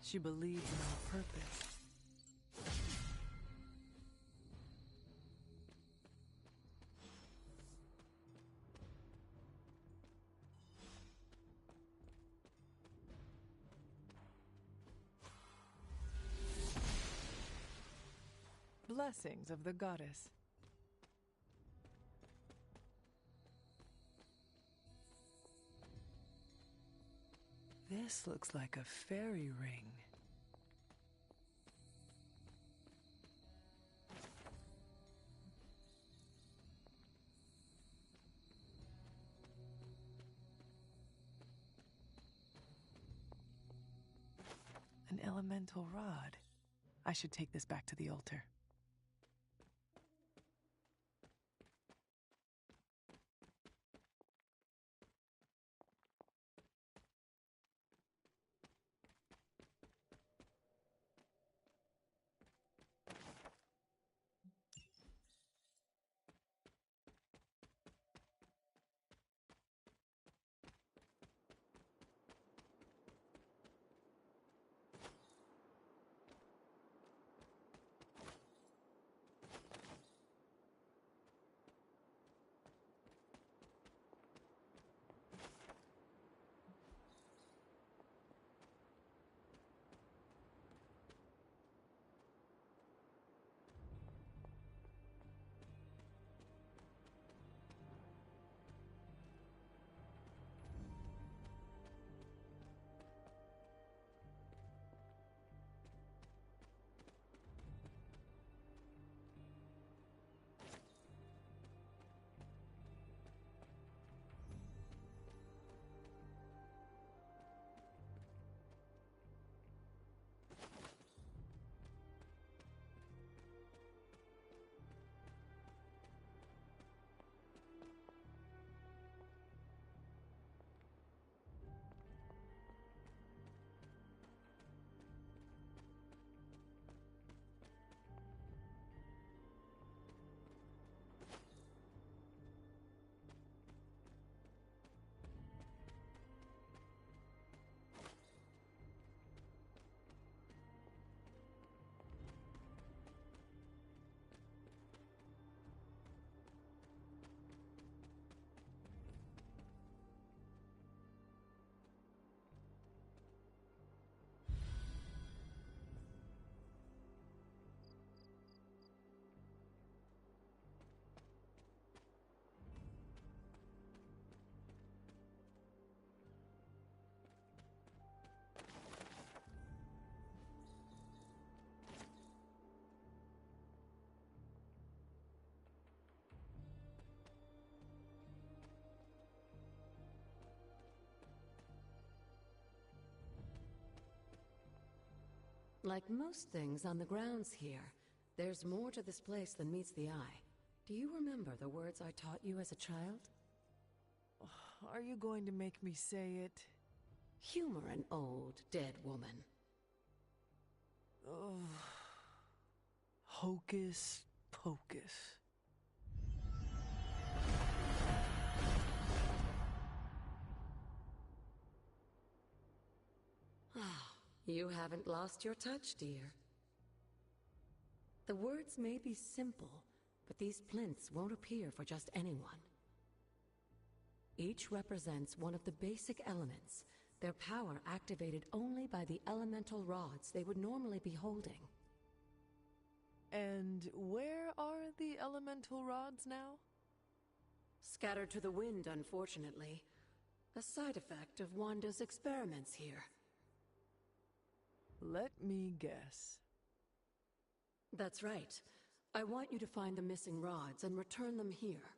She believes in our purpose. Blessings of the goddess. This looks like a fairy ring. An elemental rod. I should take this back to the altar. Like most things on the grounds here, there's more to this place than meets the eye. Do you remember the words I taught you as a child? Are you going to make me say it? Humor an old, dead woman. Oh, hocus pocus. You haven't lost your touch, dear. The words may be simple, but these plinths won't appear for just anyone. Each represents one of the basic elements, their power activated only by the elemental rods they would normally be holding. And where are the elemental rods now? Scattered to the wind, unfortunately. A side effect of Wanda's experiments here. Let me guess. That's right. I want you to find the missing rods and return them here.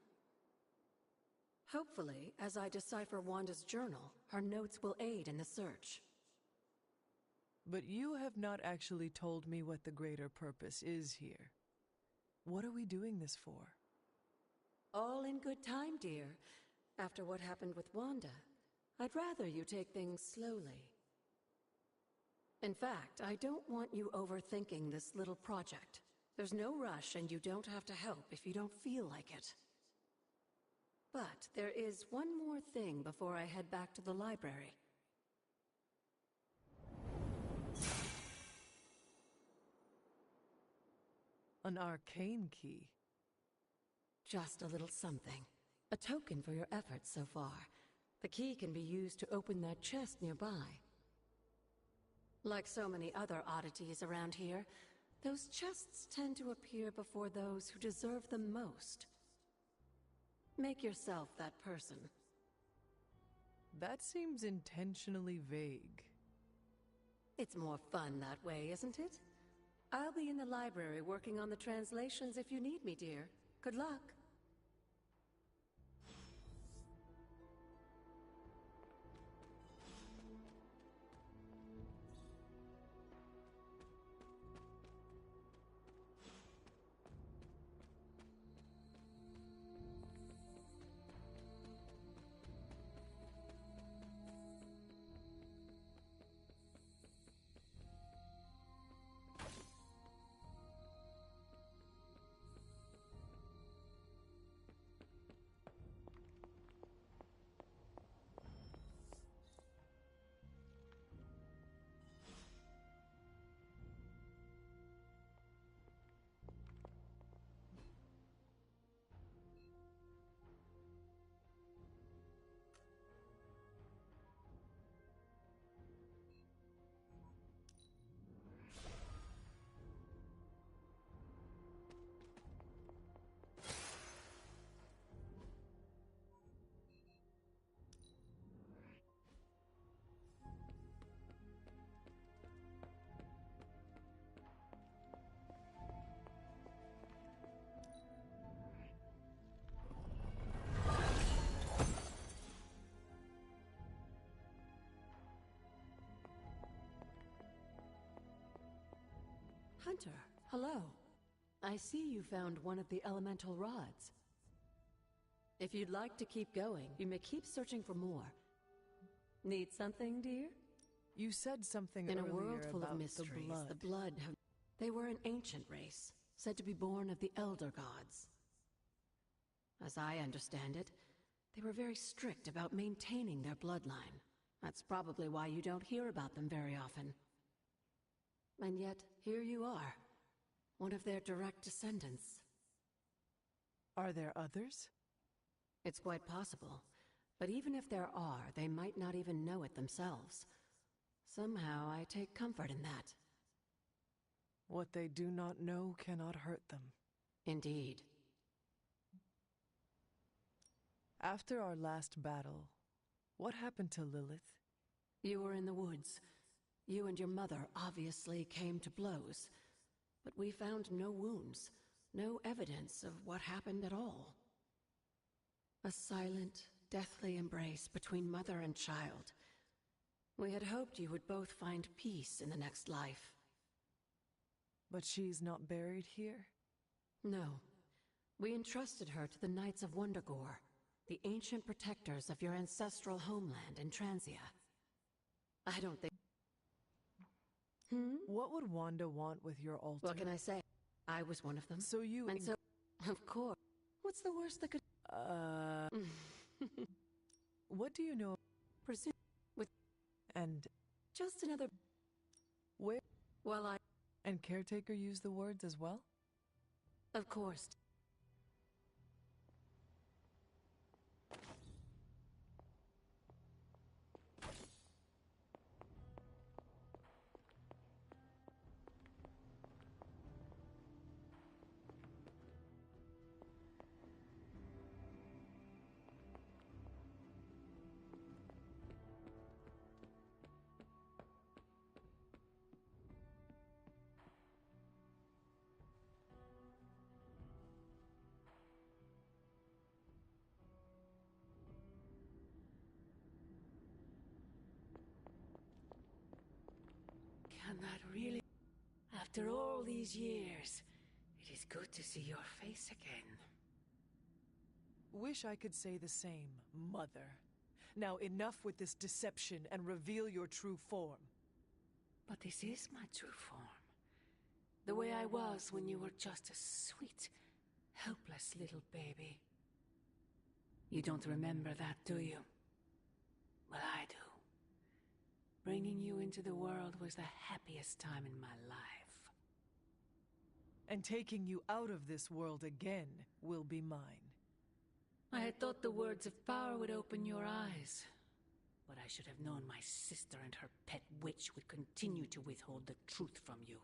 Hopefully, as I decipher Wanda's journal, her notes will aid in the search. But you have not actually told me what the greater purpose is here. What are we doing this for? All in good time, dear. After what happened with Wanda, I'd rather you take things slowly. In fact, I don't want you overthinking this little project. There's no rush, and you don't have to help if you don't feel like it. But there is one more thing before I head back to the library. An arcane key. Just a little something. A token for your efforts so far. The key can be used to open that chest nearby. Like so many other oddities around here, those chests tend to appear before those who deserve them most. Make yourself that person. That seems intentionally vague. It's more fun that way, isn't it? I'll be in the library working on the translations if you need me, dear. Good luck. Hunter, hello. I see you found one of the elemental rods. If you'd like to keep going, you may keep searching for more. Need something, dear? You said something In a earlier world full about of mysteries, the blood. They were an ancient race, said to be born of the Elder Gods. As I understand it, they were very strict about maintaining their bloodline. That's probably why you don't hear about them very often. And yet, here you are, one of their direct descendants. Are there others? It's quite possible. But even if there are, they might not even know it themselves. Somehow, I take comfort in that. What they do not know cannot hurt them. Indeed. After our last battle, what happened to Lilith? You were in the woods. You and your mother obviously came to blows. But we found no wounds, no evidence of what happened at all. A silent, deathly embrace between mother and child. We had hoped you would both find peace in the next life. But she's not buried here? No. We entrusted her to the Knights of Wundagore, the ancient protectors of your ancestral homeland in Transia. I don't think... What would Wanda want with your altar? What can I say? I was one of them. So you... And so... Of course. What's the worst that could... What do you know? Presume... With... And... Just another... Where... Well, I... And Caretaker used the words as well? Of course. And that really... After all these years, it is good to see your face again. Wish I could say the same, Mother. Now enough with this deception and reveal your true form. But this is my true form. The way I was when you were just a sweet, helpless little baby. You don't remember that, do you? Well, I do. Bringing you into the world was the happiest time in my life. And taking you out of this world again will be mine. I had thought the words of power would open your eyes. But I should have known my sister and her pet witch would continue to withhold the truth from you.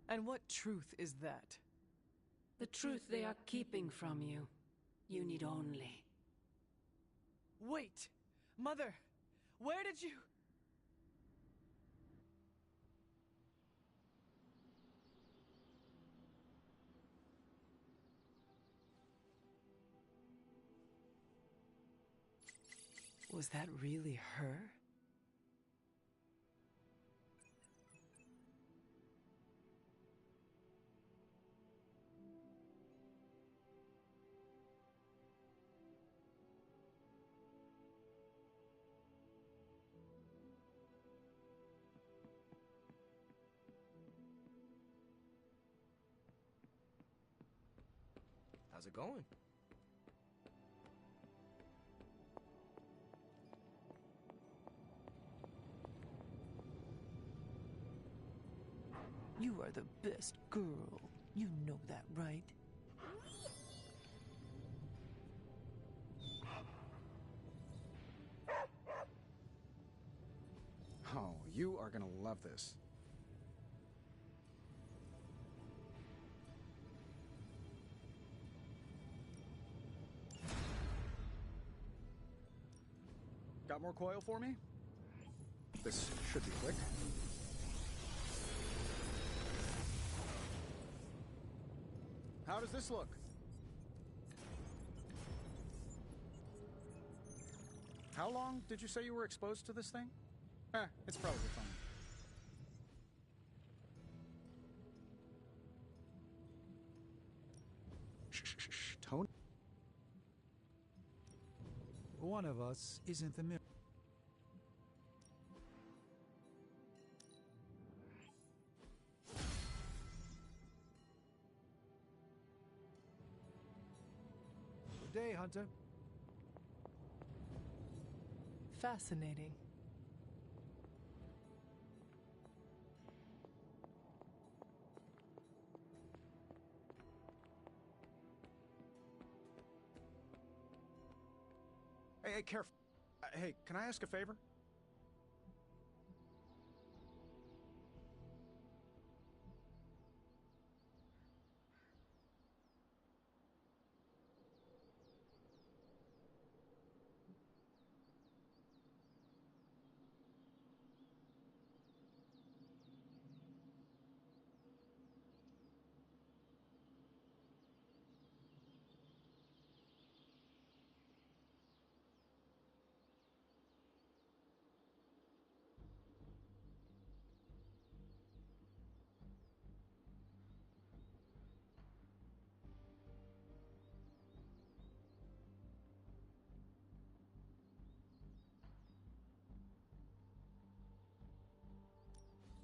And what truth is that? The truth they are keeping from you. You need only... Wait! Mother! Where did you... Was that really her? How's it going? You are the best girl. You know that, right? Oh, you are gonna love this. Got more coil for me? This should be quick. How does this look? How long did you say you were exposed to this thing? It's probably fine. Shh, Tony. One of us isn't the mirror. Good day, Hunter. Fascinating. Hey, careful. Hey, can I ask a favor?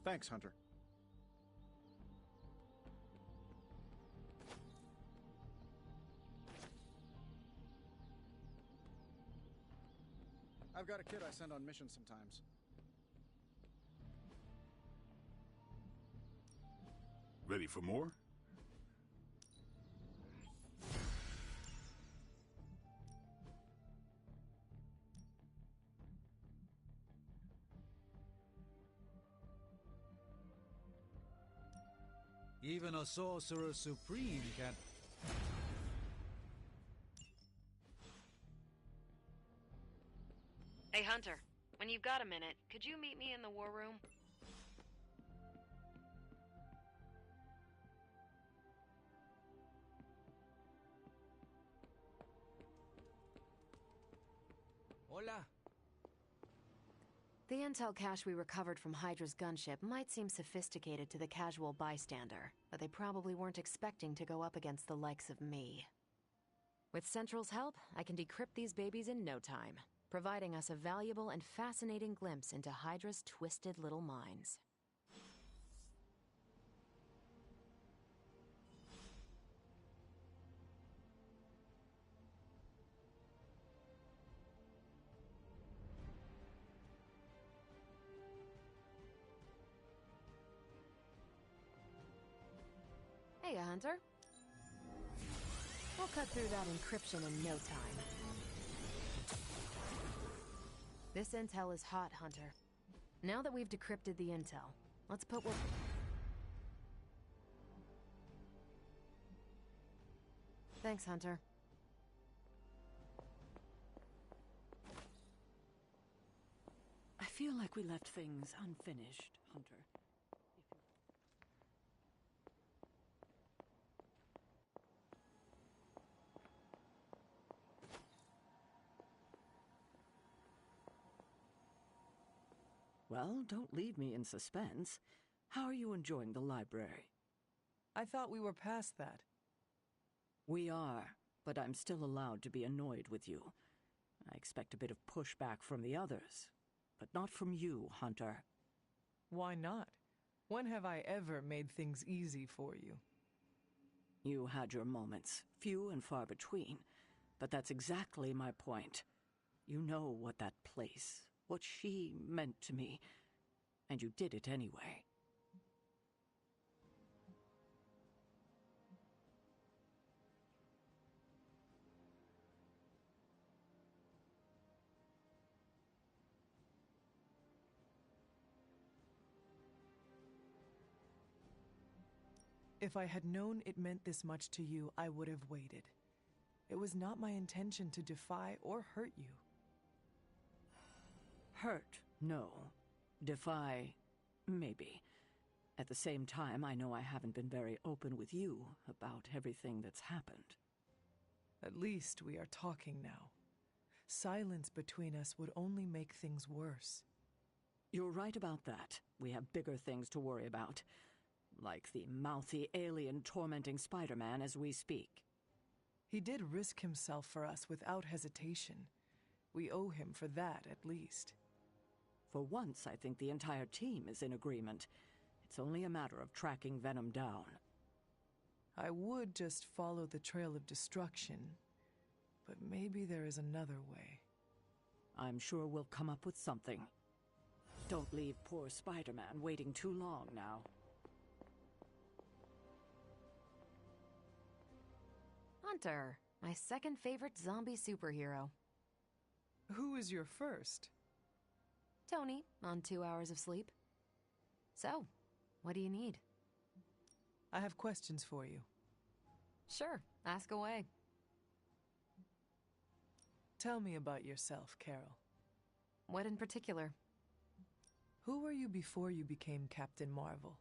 Thanks, Hunter. I've got a kid I send on missions sometimes. Ready for more? Even a sorcerer supreme can... Hey, Hunter. When you've got a minute, could you meet me in the war room? Hola. The intel cache we recovered from Hydra's gunship might seem sophisticated to the casual bystander, but they probably weren't expecting to go up against the likes of me. With Central's help, I can decrypt these babies in no time, providing us a valuable and fascinating glimpse into Hydra's twisted little minds. Hey, Hunter. We'll cut through that encryption in no time. This intel is hot, Hunter. Now that we've decrypted the intel, let's put what... Thanks, Hunter. I feel like we left things unfinished, Hunter. Well, don't leave me in suspense. How are you enjoying the library? I thought we were past that. We are, but I'm still allowed to be annoyed with you. I expect a bit of pushback from the others, but not from you, Hunter. Why not? When have I ever made things easy for you? You had your moments, few and far between, but that's exactly my point. You know what that place, what she meant to me, and you did it anyway. If I had known it meant this much to you, I would have waited. It was not my intention to defy or hurt you. Hurt, no. Defy, maybe. At the same time, I know I haven't been very open with you about everything that's happened. At least we are talking now. Silence between us would only make things worse. You're right about that. We have bigger things to worry about. Like the mouthy alien tormenting Spider-Man as we speak. He did risk himself for us without hesitation. We owe him for that, at least. For once, I think the entire team is in agreement. It's only a matter of tracking Venom down. I would just follow the trail of destruction, but maybe there is another way. I'm sure we'll come up with something. Don't leave poor Spider-Man waiting too long now. Hunter, my second favorite zombie superhero. Who is your first? Tony, on 2 hours of sleep. So, what do you need? I have questions for you. Sure, ask away. Tell me about yourself, Carol. What in particular? Who were you before you became Captain Marvel?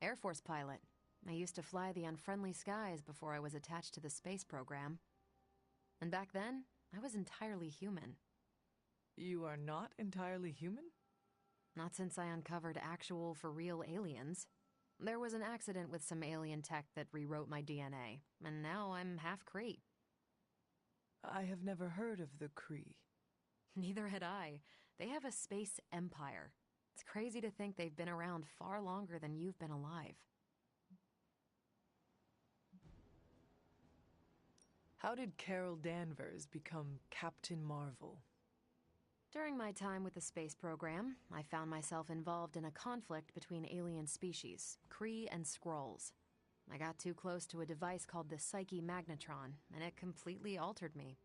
Air Force pilot. I used to fly the unfriendly skies before I was attached to the space program. And back then, I was entirely human. You are not entirely human? Not since I uncovered actual, for-real aliens. There was an accident with some alien tech that rewrote my DNA, and now I'm half Kree. I have never heard of the Kree. Neither had I. They have a space empire. It's crazy to think they've been around far longer than you've been alive. How did Carol Danvers become Captain Marvel? During my time with the space program, I found myself involved in a conflict between alien species, Kree and Skrulls. I got too close to a device called the Psyche Magnetron, and it completely altered me.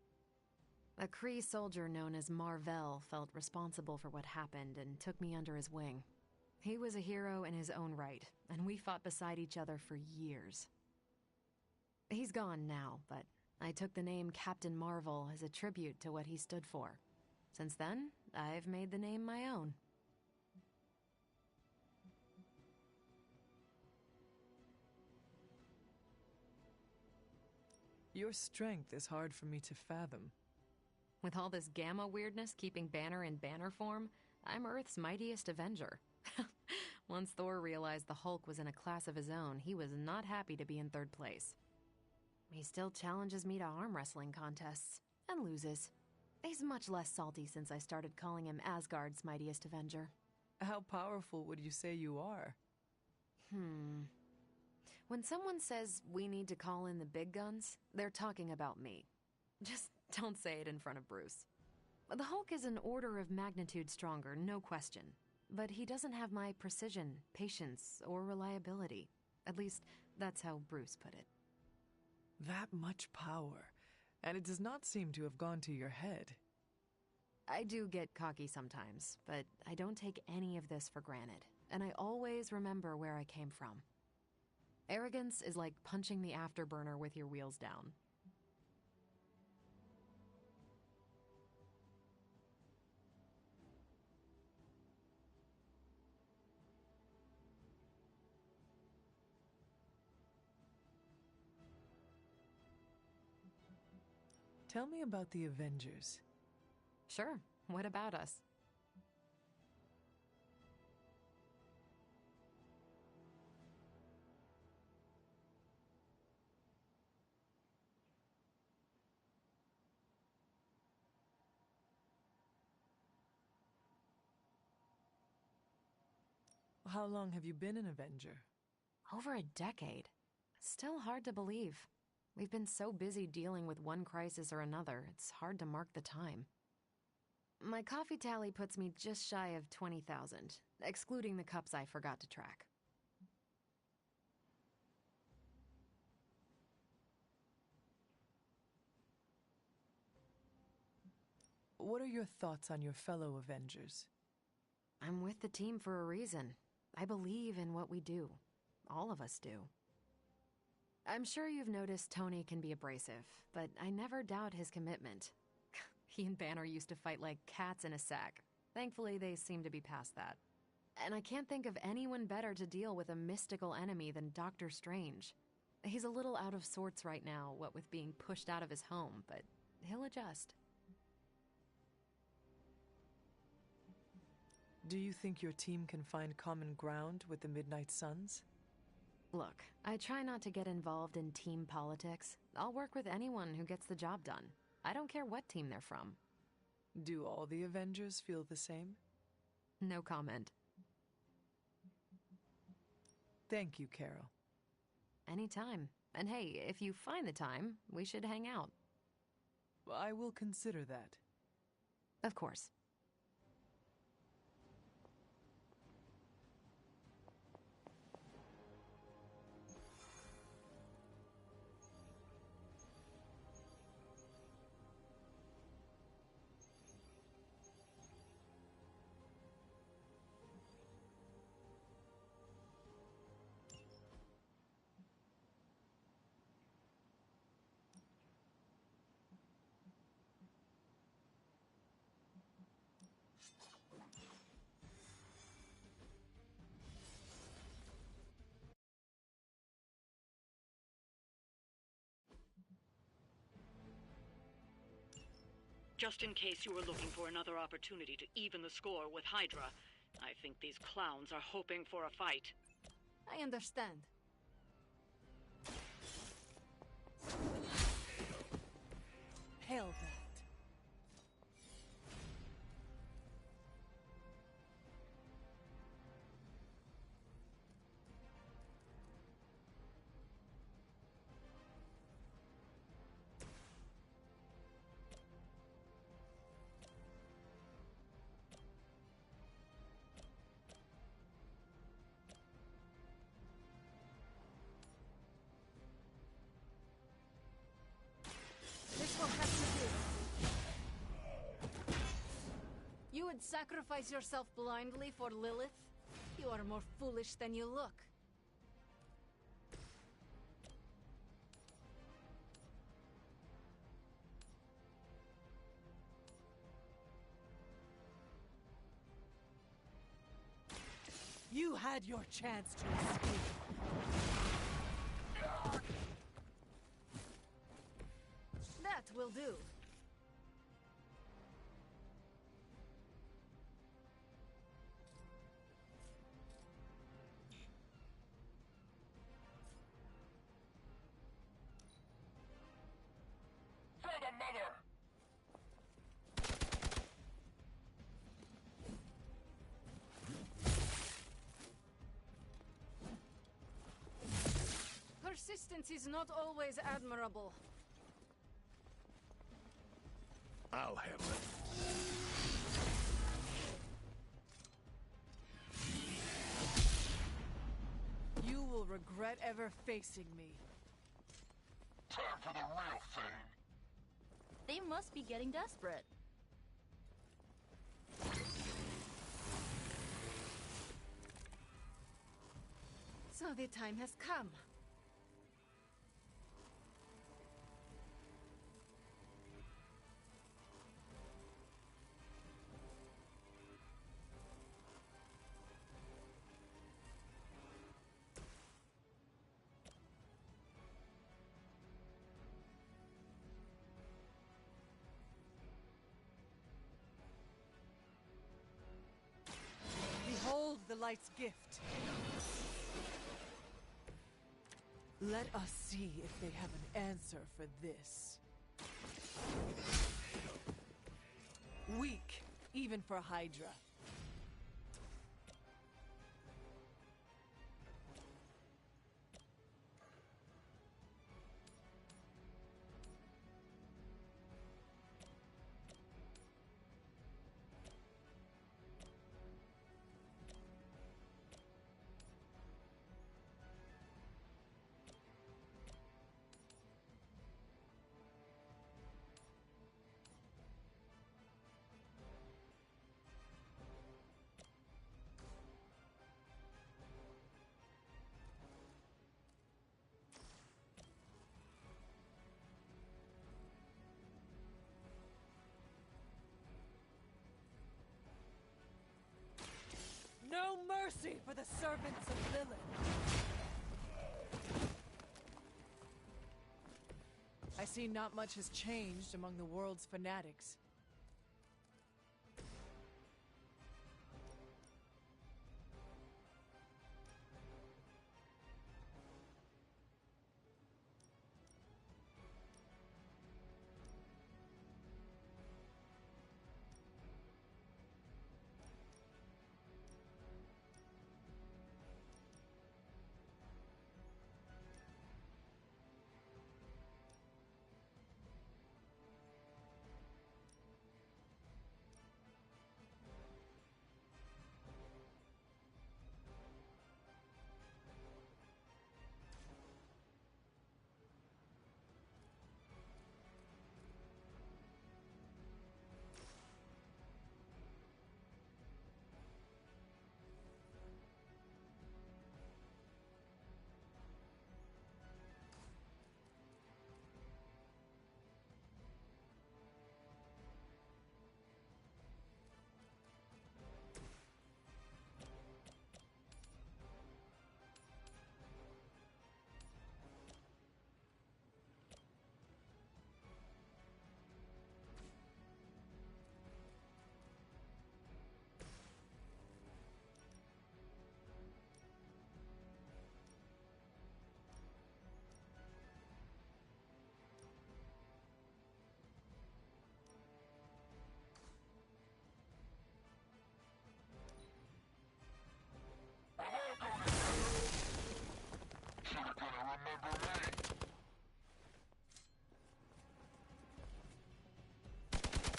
A Kree soldier known as Marvell felt responsible for what happened and took me under his wing. He was a hero in his own right, and we fought beside each other for years. He's gone now, but I took the name Captain Marvel as a tribute to what he stood for. Since then, I've made the name my own. Your strength is hard for me to fathom. With all this gamma weirdness keeping Banner in banner form, I'm Earth's mightiest Avenger. Once Thor realized the Hulk was in a class of his own, he was not happy to be in third place. He still challenges me to arm wrestling contests, and loses. He's much less salty since I started calling him Asgard's mightiest Avenger. How powerful would you say you are? When someone says we need to call in the big guns, they're talking about me. Just don't say it in front of Bruce. The Hulk is an order of magnitude stronger, no question. But he doesn't have my precision, patience, or reliability. At least, that's how Bruce put it. That much power, and it does not seem to have gone to your head. I do get cocky sometimes, but I don't take any of this for granted, and I always remember where I came from. Arrogance is like punching the afterburner with your wheels down. Tell me about the Avengers. Sure, what about us? How long have you been an Avenger? Over a decade. Still hard to believe. We've been so busy dealing with one crisis or another, it's hard to mark the time. My coffee tally puts me just shy of 20,000, excluding the cups I forgot to track. What are your thoughts on your fellow Avengers? I'm with the team for a reason. I believe in what we do. All of us do. I'm sure you've noticed Tony can be abrasive, but I never doubt his commitment. He and Banner used to fight like cats in a sack. Thankfully, they seem to be past that. And I can't think of anyone better to deal with a mystical enemy than Doctor Strange. He's a little out of sorts right now, what with being pushed out of his home, but he'll adjust. Do you think your team can find common ground with the Midnight Suns? Look, I try not to get involved in team politics. I'll work with anyone who gets the job done. I don't care what team they're from. Do all the Avengers feel the same? No comment. Thank you, Carol. Anytime. And hey, if you find the time, we should hang out. I will consider that. Of course. Just in case you were looking for another opportunity to even the score with Hydra, I think these clowns are hoping for a fight. I understand. Hail that. would sacrifice yourself blindly for Lilith? You are more foolish than you look. You had your chance to escape. That will do. For the mother! Persistence is not always admirable. I'll handle it. You will regret ever facing me. Time for the real thing. They must be getting desperate. So the time has come. Behold the light's gift. Let us see if they have an answer for this. Weak, even for Hydra. No mercy for the servants of Lilith. I see not much has changed among the world's fanatics.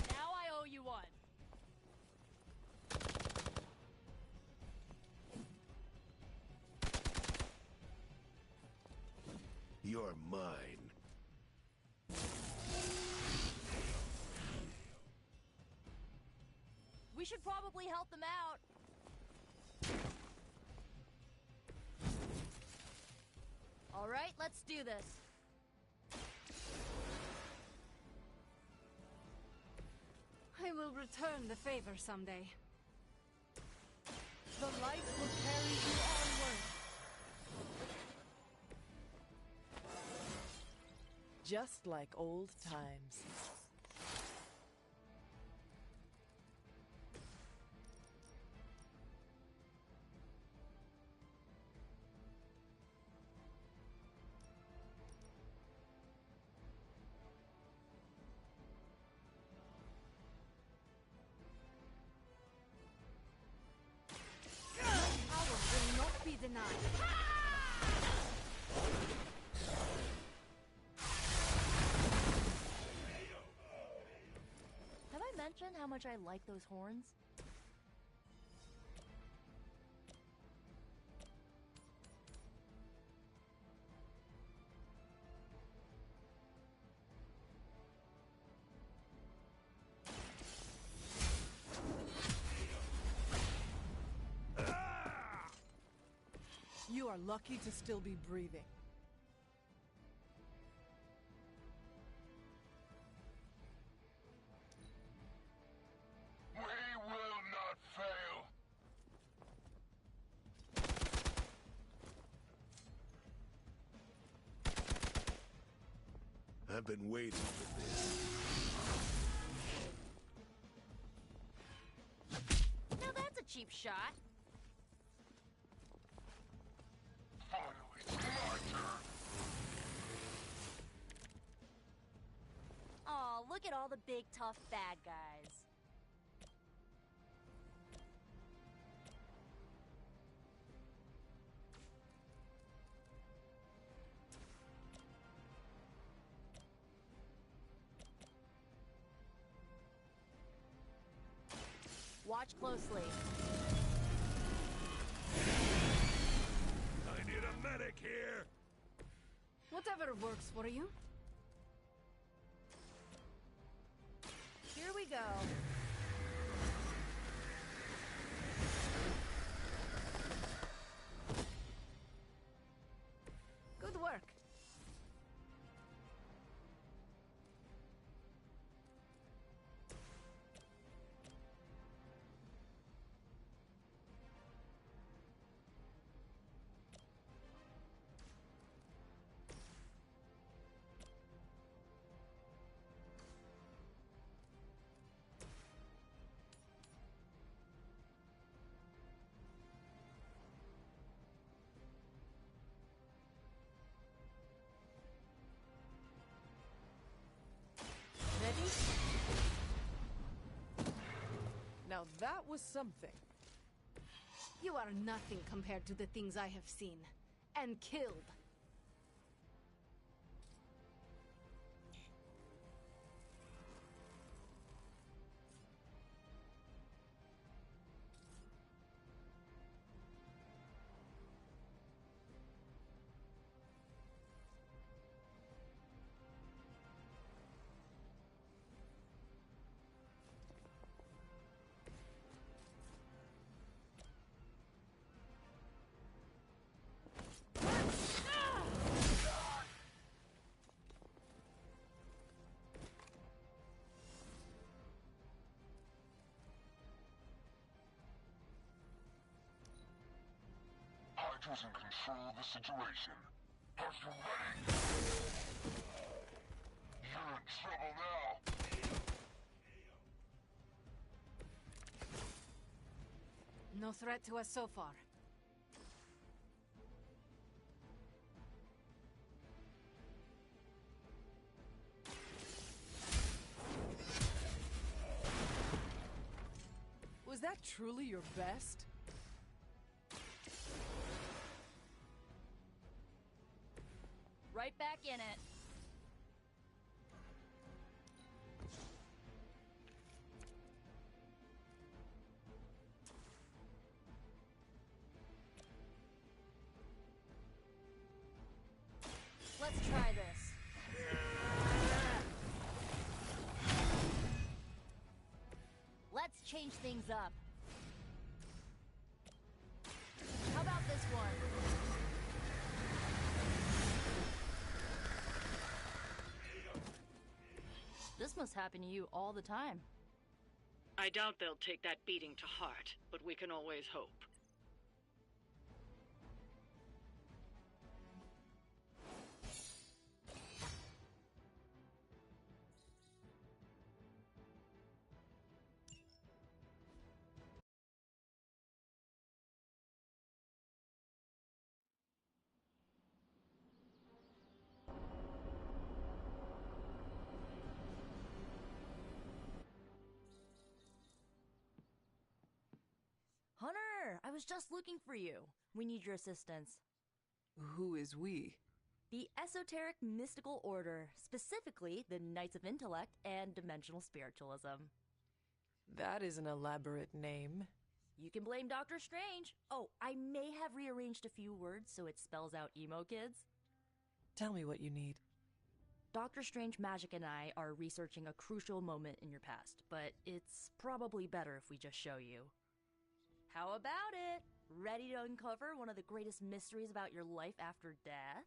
Now I owe you one. You're mine. We should probably help them out. All right, let's do this. I will return the favor someday. The light will carry you onward. Just like old times. Power will not be denied. Have I mentioned how much I like those horns? You are lucky to still be breathing. We will not fail. I've been waiting for this. Now that's a cheap shot. Finally, it's my turn. Aw, look at all the big tough bad guys. Watch closely. I need a medic here. Whatever works for you. Here we go. Good work. Ready? Now that was something. You are nothing compared to the things I have seen and killed. Hydra's in control of the situation. Are you ready? You're in trouble now. No threat to us so far. Was that truly your best? Right back in it. Let's try this. Let's chase change things up. How about this one? This must happen to you all the time. I doubt they'll take that beating to heart, but we can always hope. Hunter, I was just looking for you. We need your assistance. Who is we? The Esoteric Mystical Order, specifically the Knights of Intellect and Dimensional Spiritualism. That is an elaborate name. You can blame Dr. Strange. Oh, I may have rearranged a few words so it spells out emo kids. Tell me what you need. Dr. Strange Magic and I are researching a crucial moment in your past, but it's probably better if we just show you. How about it? Ready to uncover one of the greatest mysteries about your life after death?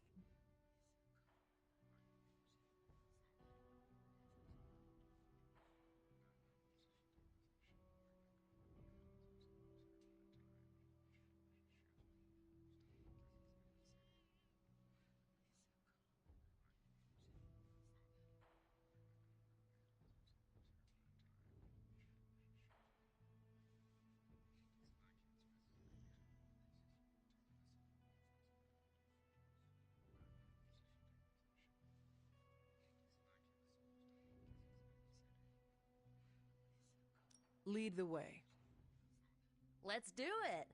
Lead the way. Let's do it!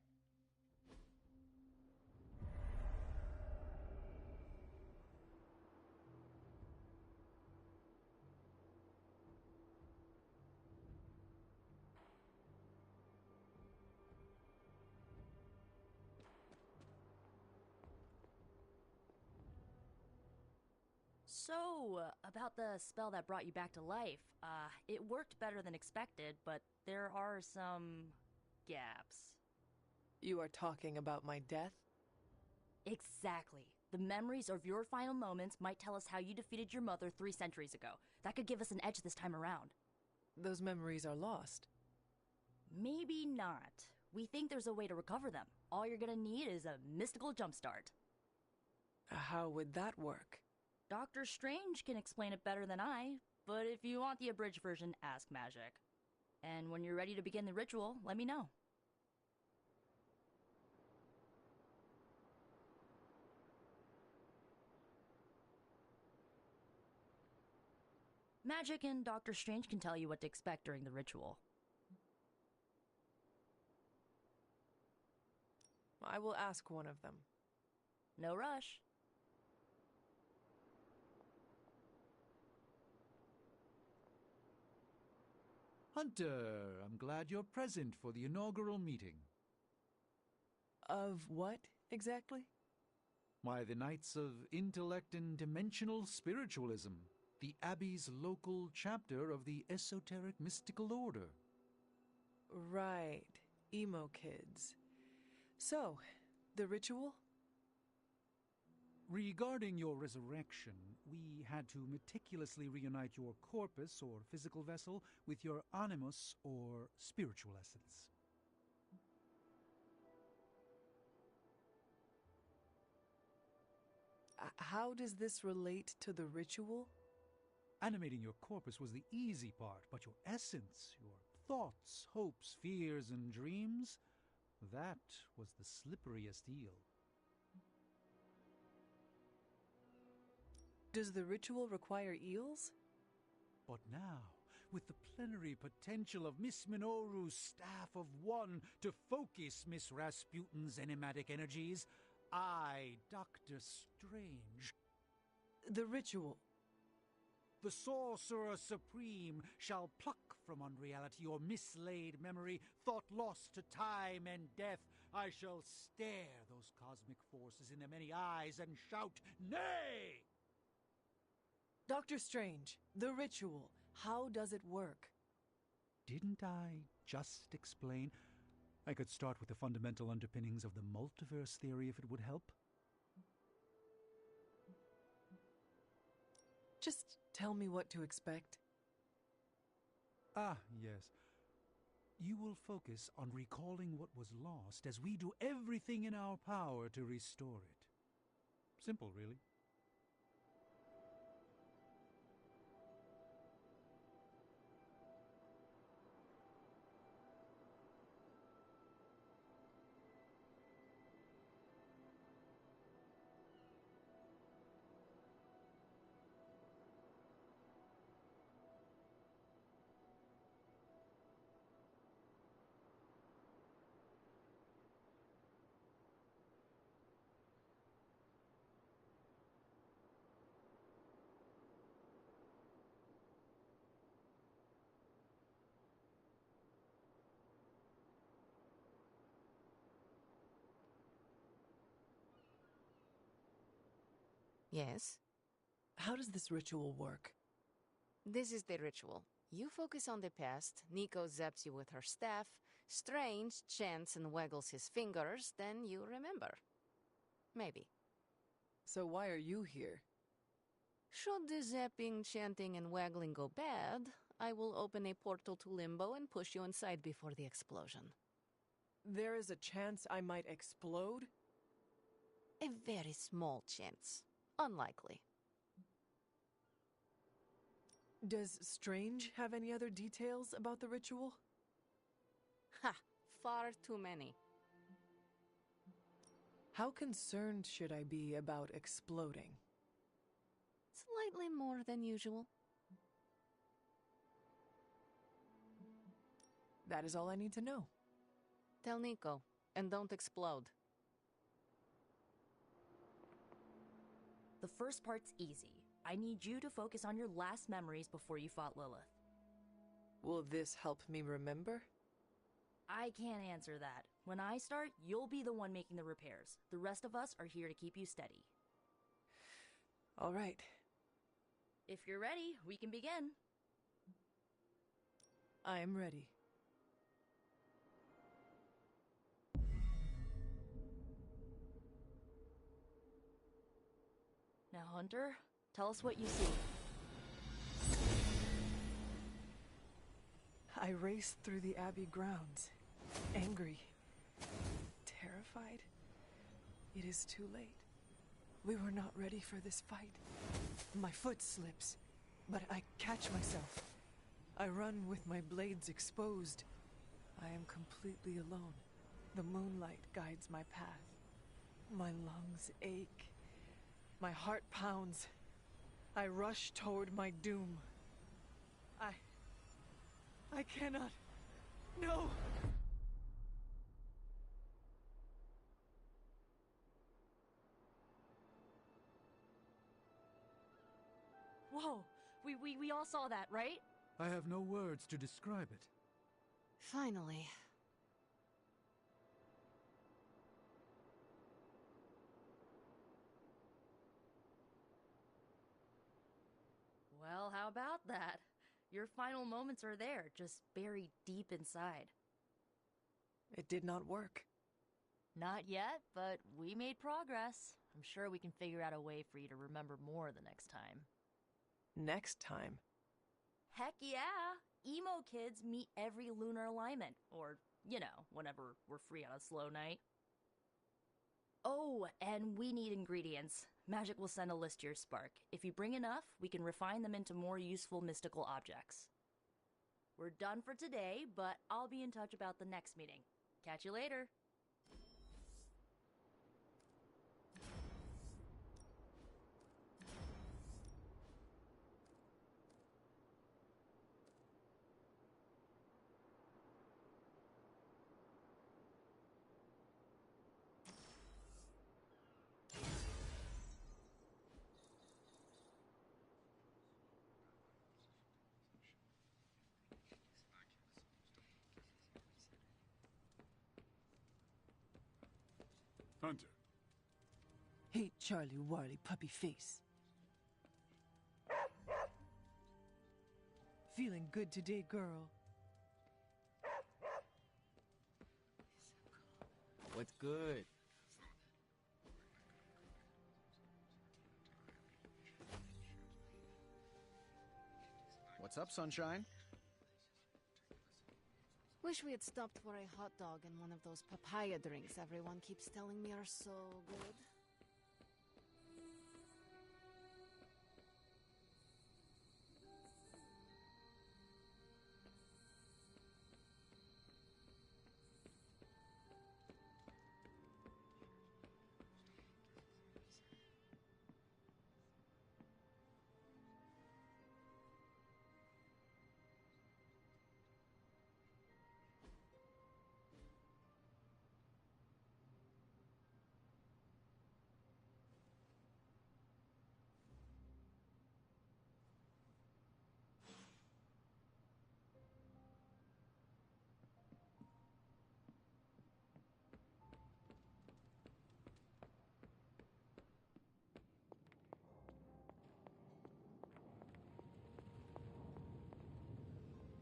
So, about the spell that brought you back to life. It worked better than expected, but there are some gaps. You are talking about my death? Exactly. The memories of your final moments might tell us how you defeated your mother 3 centuries ago. That could give us an edge this time around. Those memories are lost. Maybe not. We think there's a way to recover them. All you're gonna need is a mystical jumpstart. How would that work? Dr. Strange can explain it better than I, but if you want the abridged version, ask Magic. And when you're ready to begin the ritual, let me know. Magic and Dr. Strange can tell you what to expect during the ritual. I will ask one of them. No rush. Hunter, I'm glad you're present for the inaugural meeting. Of what, exactly? Why, the Knights of Intellect and Dimensional Spiritualism, the Abbey's local chapter of the Esoteric Mystical Order. Right. Emo kids. So, the ritual? Regarding your resurrection, we had to meticulously reunite your corpus or physical vessel with your animus or spiritual essence. How does this relate to the ritual? Animating your corpus was the easy part, but your essence, your thoughts, hopes, fears, and dreams, that was the slipperiest eel. Does the ritual require eels? But now, with the plenary potential of Miss Minoru's Staff of One to focus Miss Rasputin's enigmatic energies, I, Dr. Strange... The ritual. The Sorcerer Supreme shall pluck from unreality or mislaid memory, thought lost to time and death. I shall stare those cosmic forces in their many eyes and shout, "Nay!" Dr. Strange, the ritual, how does it work? Didn't I just explain? I could start with the fundamental underpinnings of the multiverse theory if it would help. Just tell me what to expect. Ah, yes. You will focus on recalling what was lost as we do everything in our power to restore it. Simple, really. Yes? How does this ritual work? This is the ritual. You focus on the past, Nico zaps you with her staff, Strange chants and waggles his fingers, then you remember. Maybe. So why are you here? Should the zapping, chanting, and waggling go bad, I will open a portal to Limbo and push you inside before the explosion. There is a chance I might explode? A very small chance. Unlikely. Does Strange have any other details about the ritual? Ha! Far too many. How concerned should I be about exploding? Slightly more than usual. That is all I need to know. Tell Nico, and don't explode. The first part's easy. I need you to focus on your last memories before you fought Lilith. Will this help me remember? I can't answer that. When I start, you'll be the one making the repairs. The rest of us are here to keep you steady. All right. If you're ready, we can begin. I am ready. Now, Hunter, tell us what you see. I raced through the Abbey grounds, angry, terrified. It is too late. We were not ready for this fight. My foot slips, but I catch myself. I run with my blades exposed. I am completely alone. The moonlight guides my path. My lungs ache. My heart pounds. I rush toward my doom. I cannot. No! Whoa! We all saw that, right? I have no words to describe it. Finally. Well, how about that? Your final moments are there, just buried deep inside. It did not work. Not yet, but we made progress. I'm sure we can figure out a way for you to remember more the next time. Next time? Heck yeah! Emo kids meet every lunar alignment, or, you know, whenever we're free on a slow night. Oh, and we need ingredients. Magic will send a list to your spark. If you bring enough, we can refine them into more useful mystical objects. We're done for today, but I'll be in touch about the next meeting. Catch you later. Hunter. Hey, Charlie Warley puppy face. Feeling good today, girl? What's good? What's up, Sunshine? Wish we had stopped for a hot dog and one of those papaya drinks everyone keeps telling me are so good.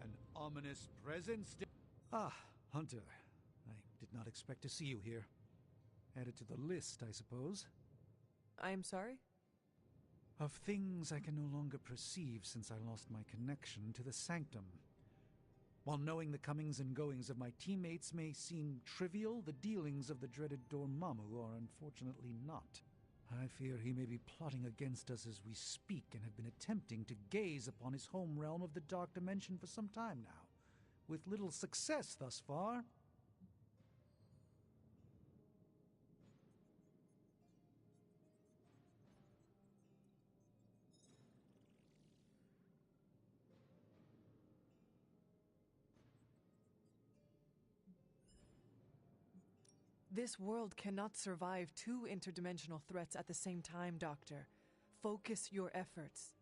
An ominous presence. Ah, Hunter. I did not expect to see you here. Added to the list, I suppose. I'm sorry? Of things I can no longer perceive since I lost my connection to the Sanctum. While knowing the comings and goings of my teammates may seem trivial, the dealings of the dreaded Dormammu are unfortunately not. I fear he may be plotting against us as we speak and have been attempting to gaze upon his home realm of the Dark Dimension for some time now, with little success thus far. This world cannot survive two interdimensional threats at the same time, Doctor. Focus your efforts.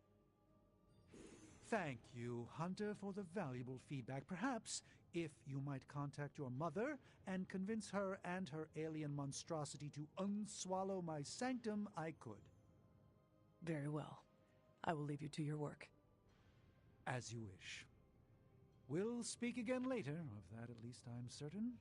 Thank you, Hunter, for the valuable feedback. Perhaps, if you might contact your mother and convince her and her alien monstrosity to unswallow my sanctum, I could. Very well. I will leave you to your work. As you wish. We'll speak again later, of that at least I'm certain.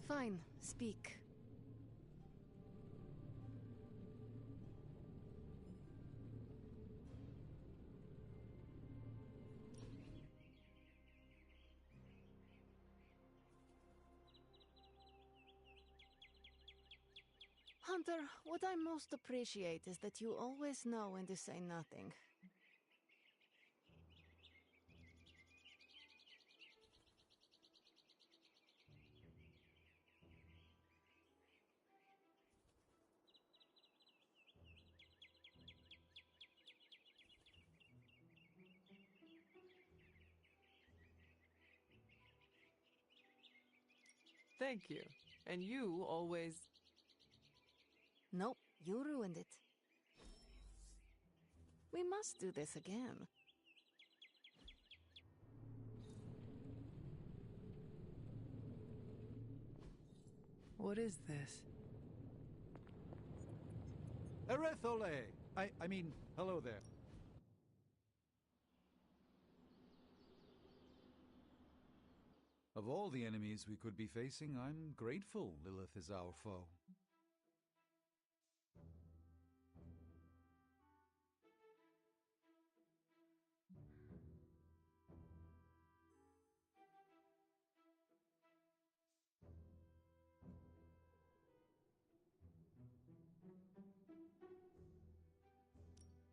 Fine, speak. Hunter, what I most appreciate is that you always know when to say nothing. Thank you. And you always... Nope, you ruined it. We must do this again. What is this? Erethole! I mean, hello there. Of all the enemies we could be facing, I'm grateful Lilith is our foe.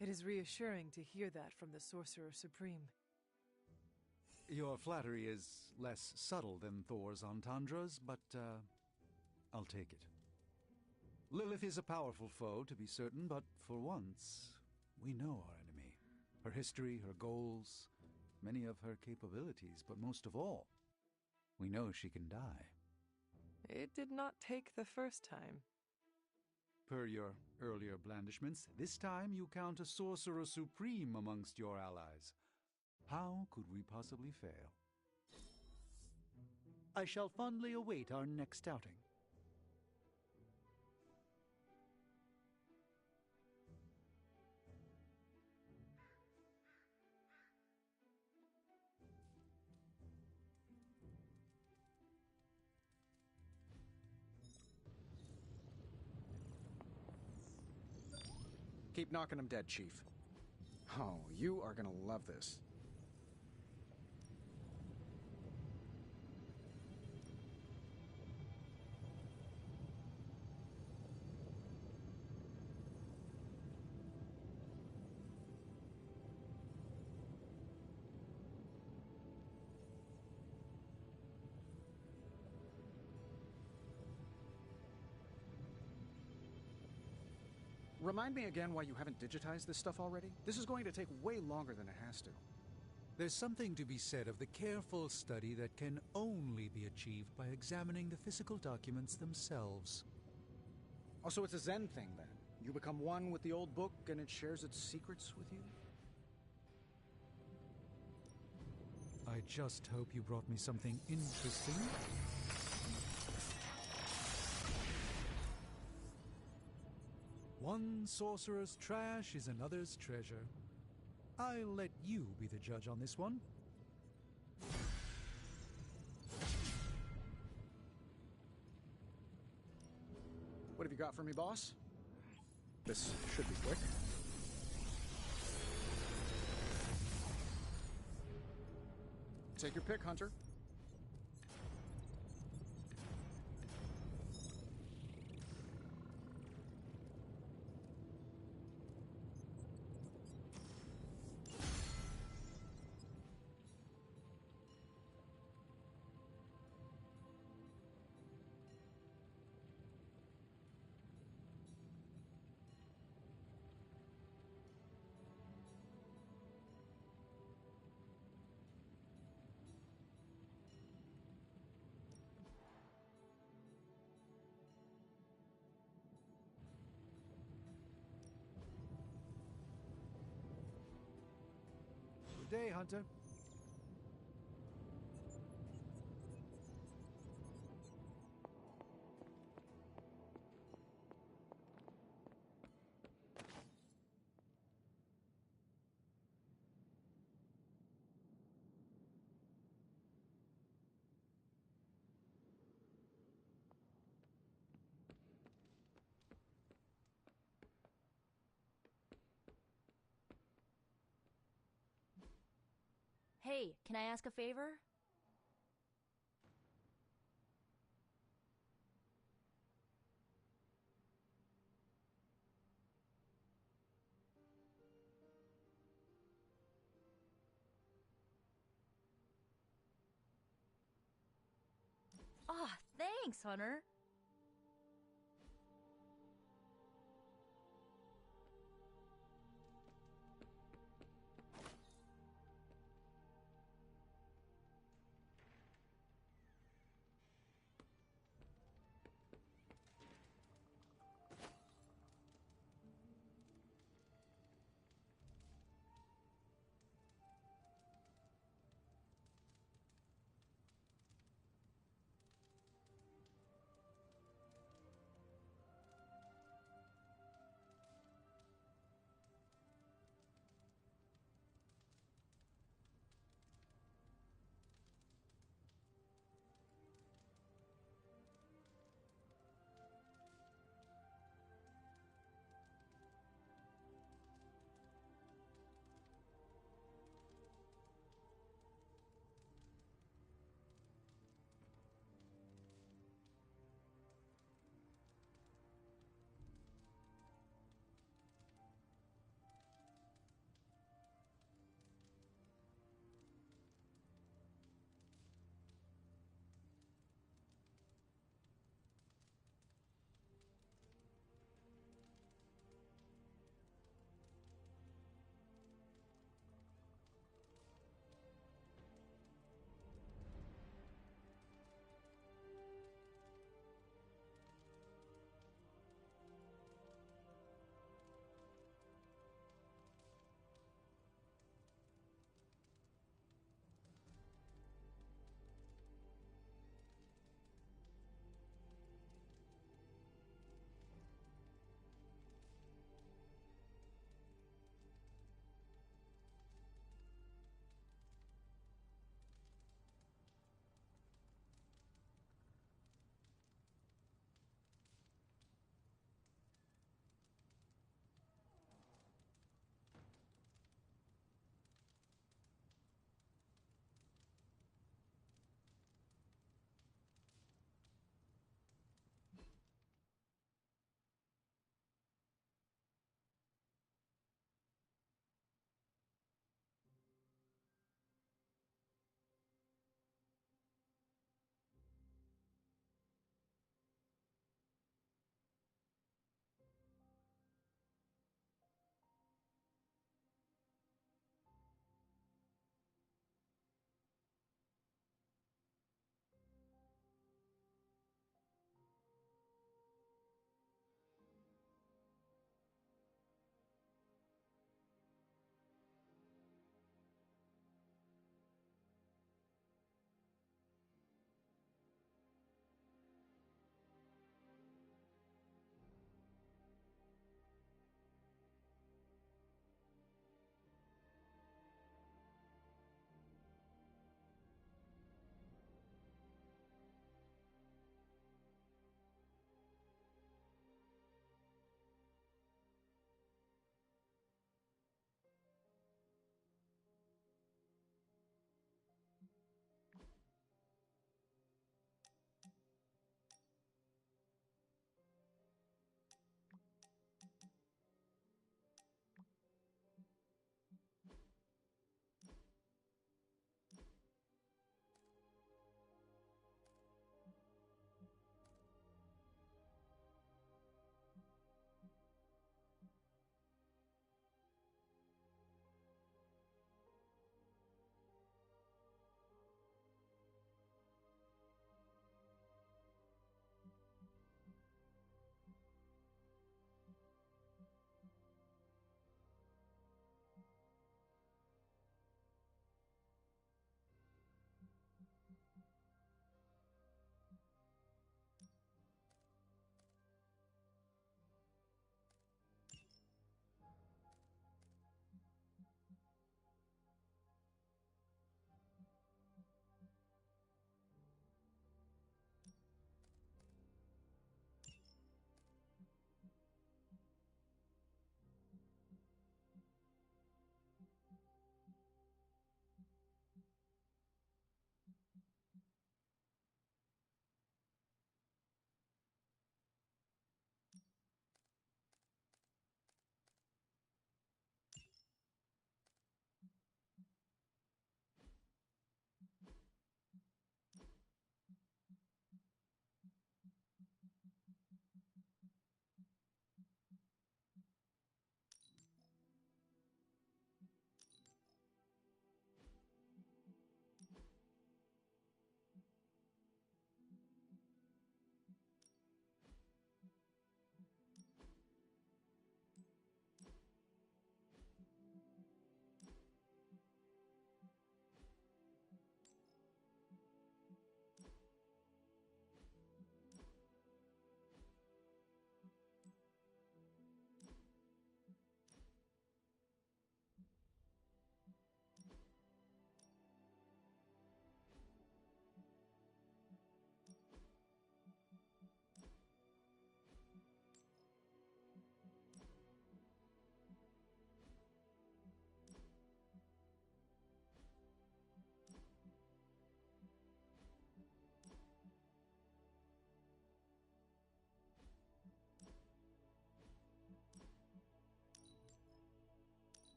It is reassuring to hear that from the Sorcerer Supreme. Your flattery is less subtle than Thor's entendres, but, I'll take it. Lilith is a powerful foe, to be certain, but for once, we know our enemy. Her history, her goals, many of her capabilities, but most of all, we know she can die. It did not take the first time. Per your earlier blandishments, this time you count a Sorcerer Supreme amongst your allies. How could we possibly fail? I shall fondly await our next outing. Keep knocking them dead, Chief. Oh, you are gonna love this. Remind me again why you haven't digitized this stuff already? This is going to take way longer than it has to. There's something to be said of the careful study that can only be achieved by examining the physical documents themselves. Oh, so it's a Zen thing, then? You become one with the old book and it shares its secrets with you? I just hope you brought me something interesting. One sorcerer's trash is another's treasure. I'll let you be the judge on this one. What have you got for me, boss? This should be quick. Take your pick, Hunter. Good day, Hunter. Hey, can I ask a favor? Ah, thanks, Hunter.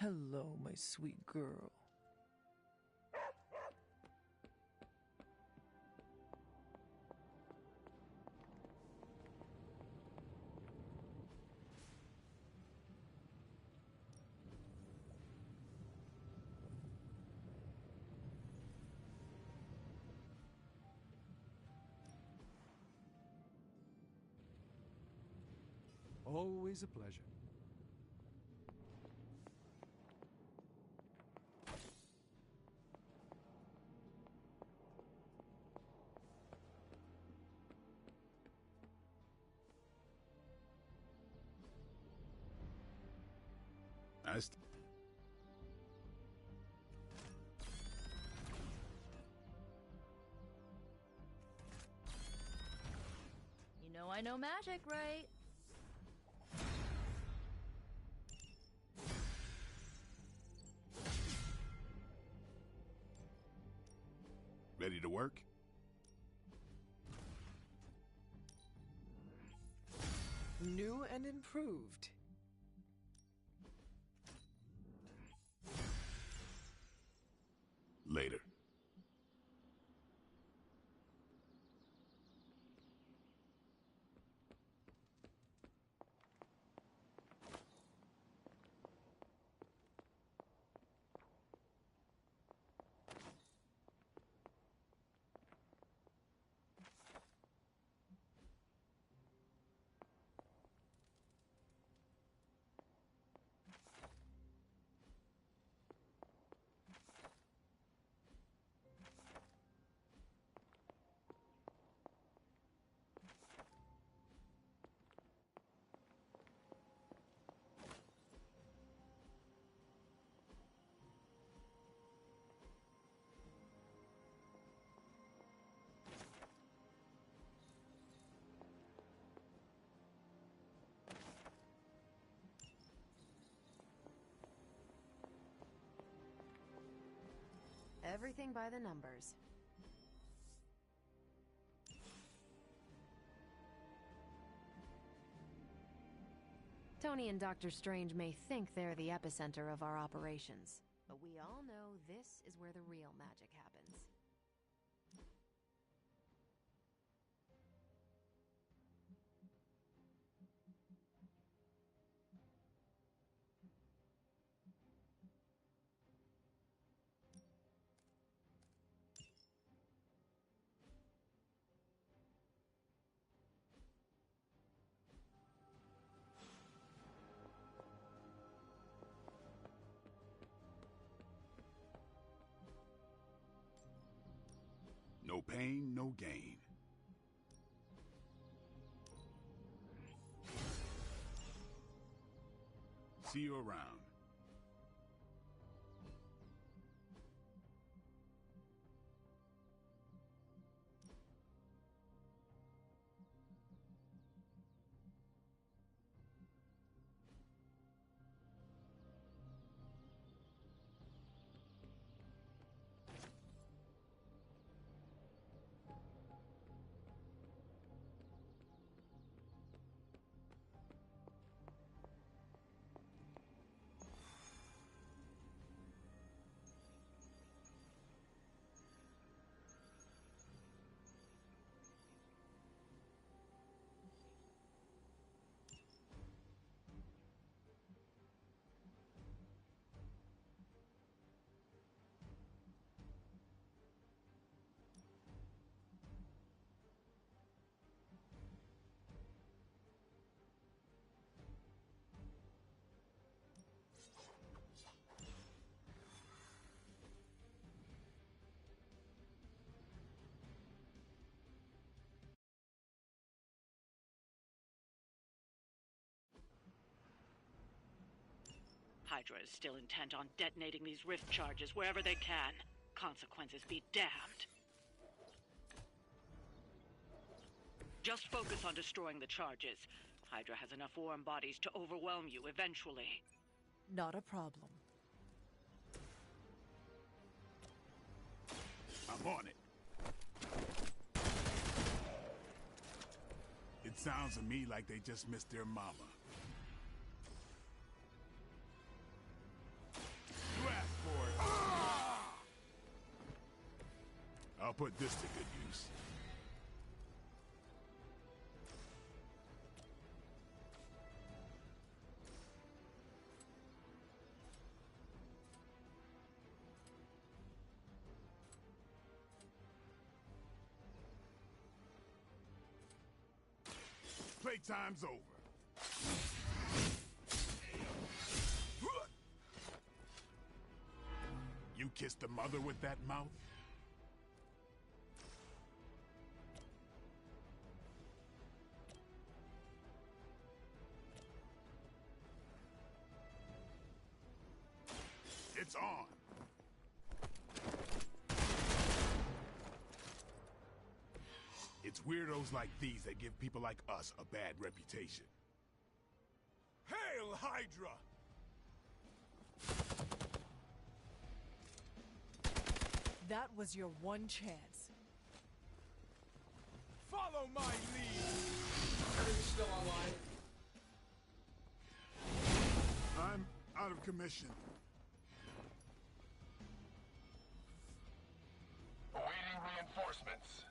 Hello, my sweet girl. Always a pleasure. You know I know magic, right? Ready to work? New and improved. Later. Everything by the numbers. Tony and Dr. Strange may think they're the epicenter of our operations, but we all know this is where the real magic happens. No pain, no gain. See you around. Hydra is still intent on detonating these rift charges wherever they can. Consequences be damned. Just focus on destroying the charges. Hydra has enough warm bodies to overwhelm you eventually. Not a problem. I'm on it. It sounds to me like they just missed their mama. I'll put this to good use. Playtime's over. You kissed the mother with that mouth? It's on. It's weirdos like these that give people like us a bad reputation. Hail Hydra! That was your one chance. Follow my lead! Everything's still online? I'm out of commission. Awaiting reinforcements.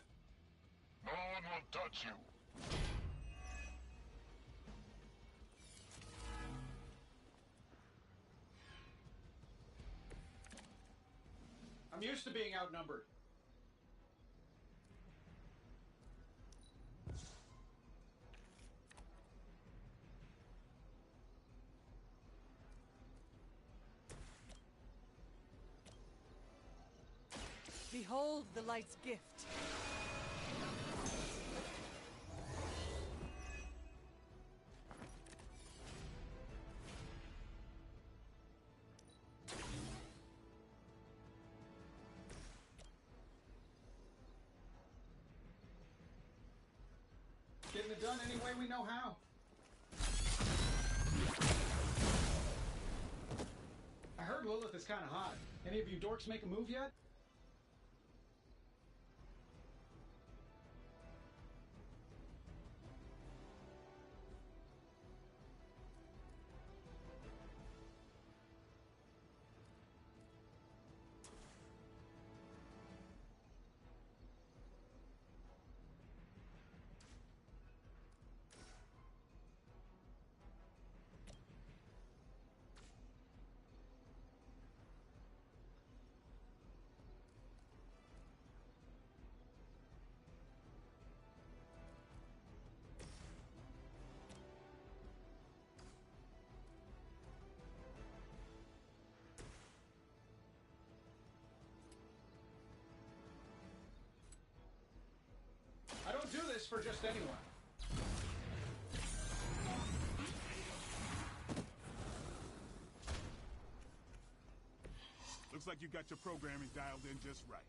No one will touch you. I'm used to being outnumbered. Behold the light's gift. Getting it done any way we know how. I heard Lilith is kind of hot. Any of you dorks make a move yet? I don't do this for just anyone. Looks like you got your programming dialed in just right.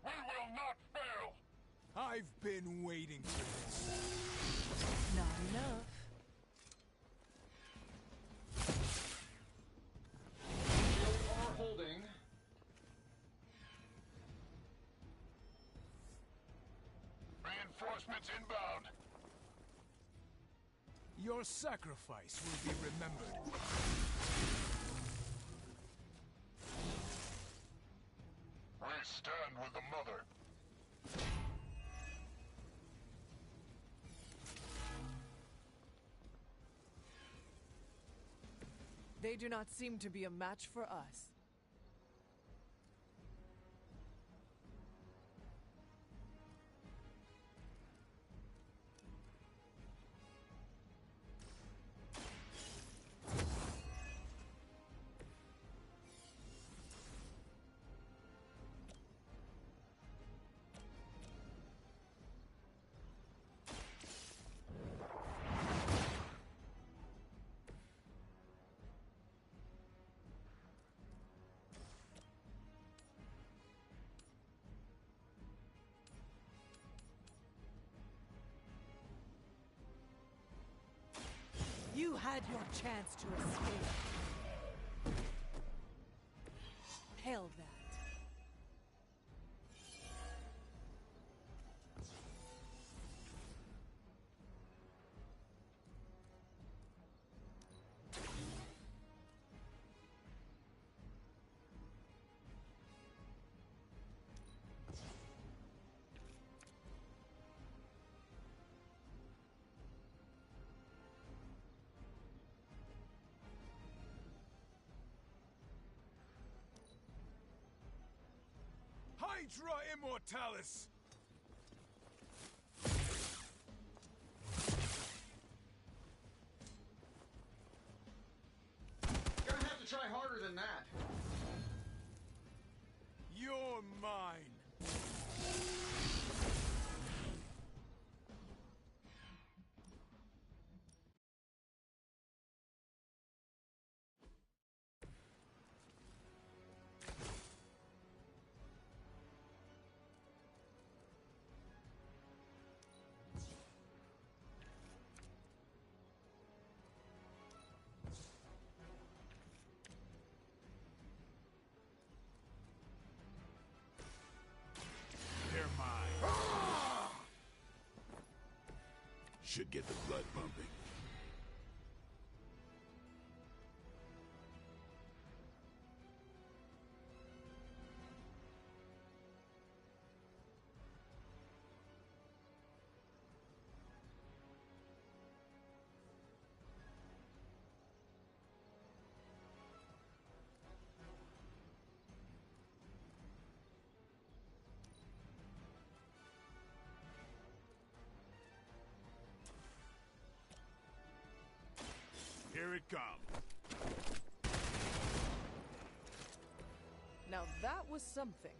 We will not fail! I've been waiting for this. Not enough. Shield are holding. Reinforcements inbound. Your sacrifice will be remembered. We stand with the mother. They do not seem to be a match for us. You had your chance to escape. Hail that. Hydra Immortalis! Gonna have to try harder than that. You're mine! They're mine. Should get the blood pumping. Here it comes. Now that was something.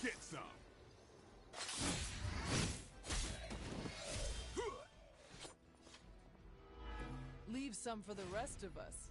Get some. Leave some for the rest of us.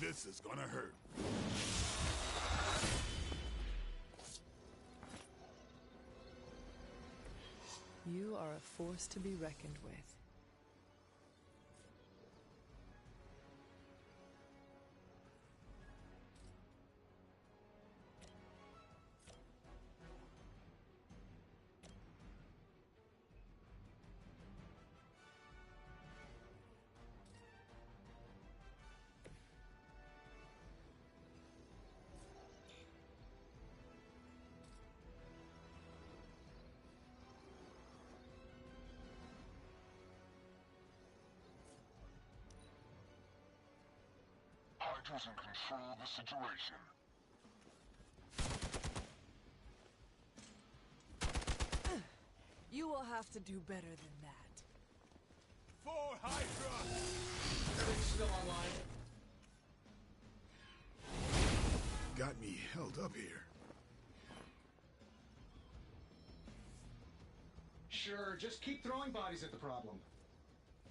This is gonna hurt. You are a force to be reckoned with. Hydra's in control of the situation. You will have to do better than that. For Hydra! Everything's still online. Got me held up here. Sure, just keep throwing bodies at the problem.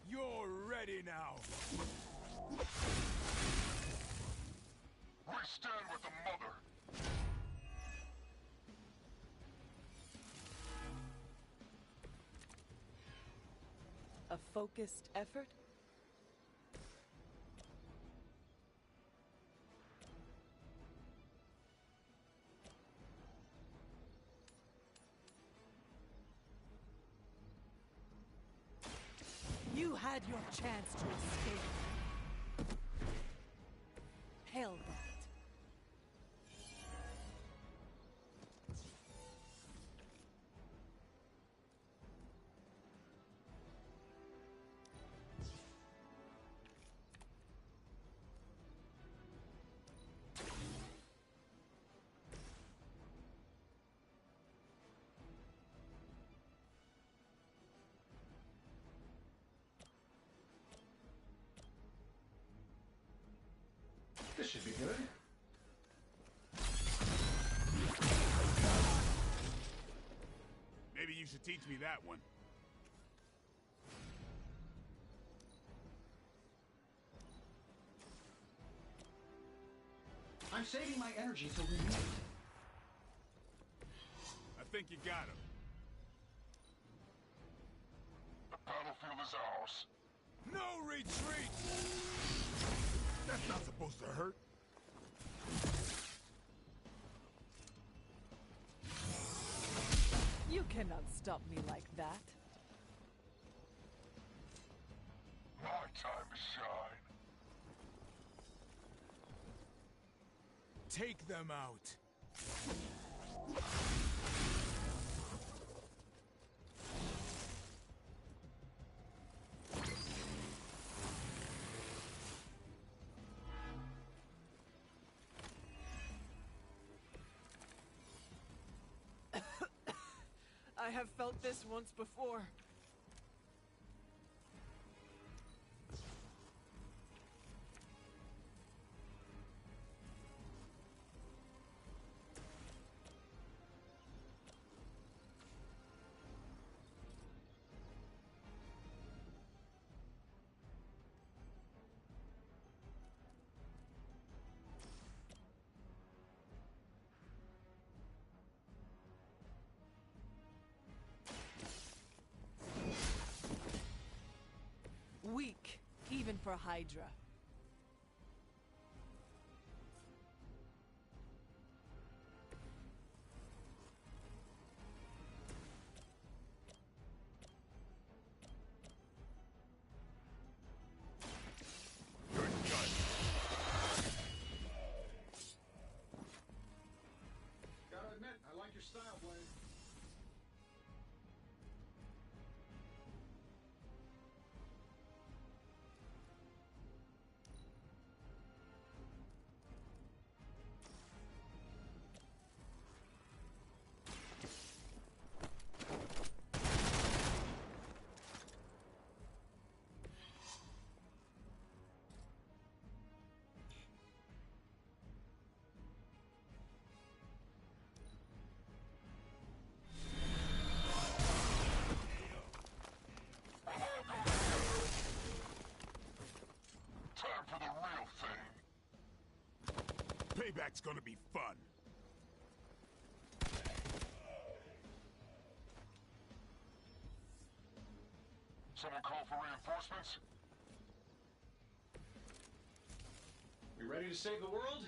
You're ready now! We stand with the mother. A focused effort? You had your chance to escape. Hell that. This should be good. Maybe you should teach me that one. I'm saving my energy till we meet. I think you got him. The battlefield is ours. No retreat! That's not supposed to hurt. You cannot stop me like that. My time to shine. Take them out. I have felt this once before. Weak, even for Hydra. Gotta admit, I like your style, Blade. Time for the real thing. Payback's gonna be fun. Someone call for reinforcements? We ready to save the world?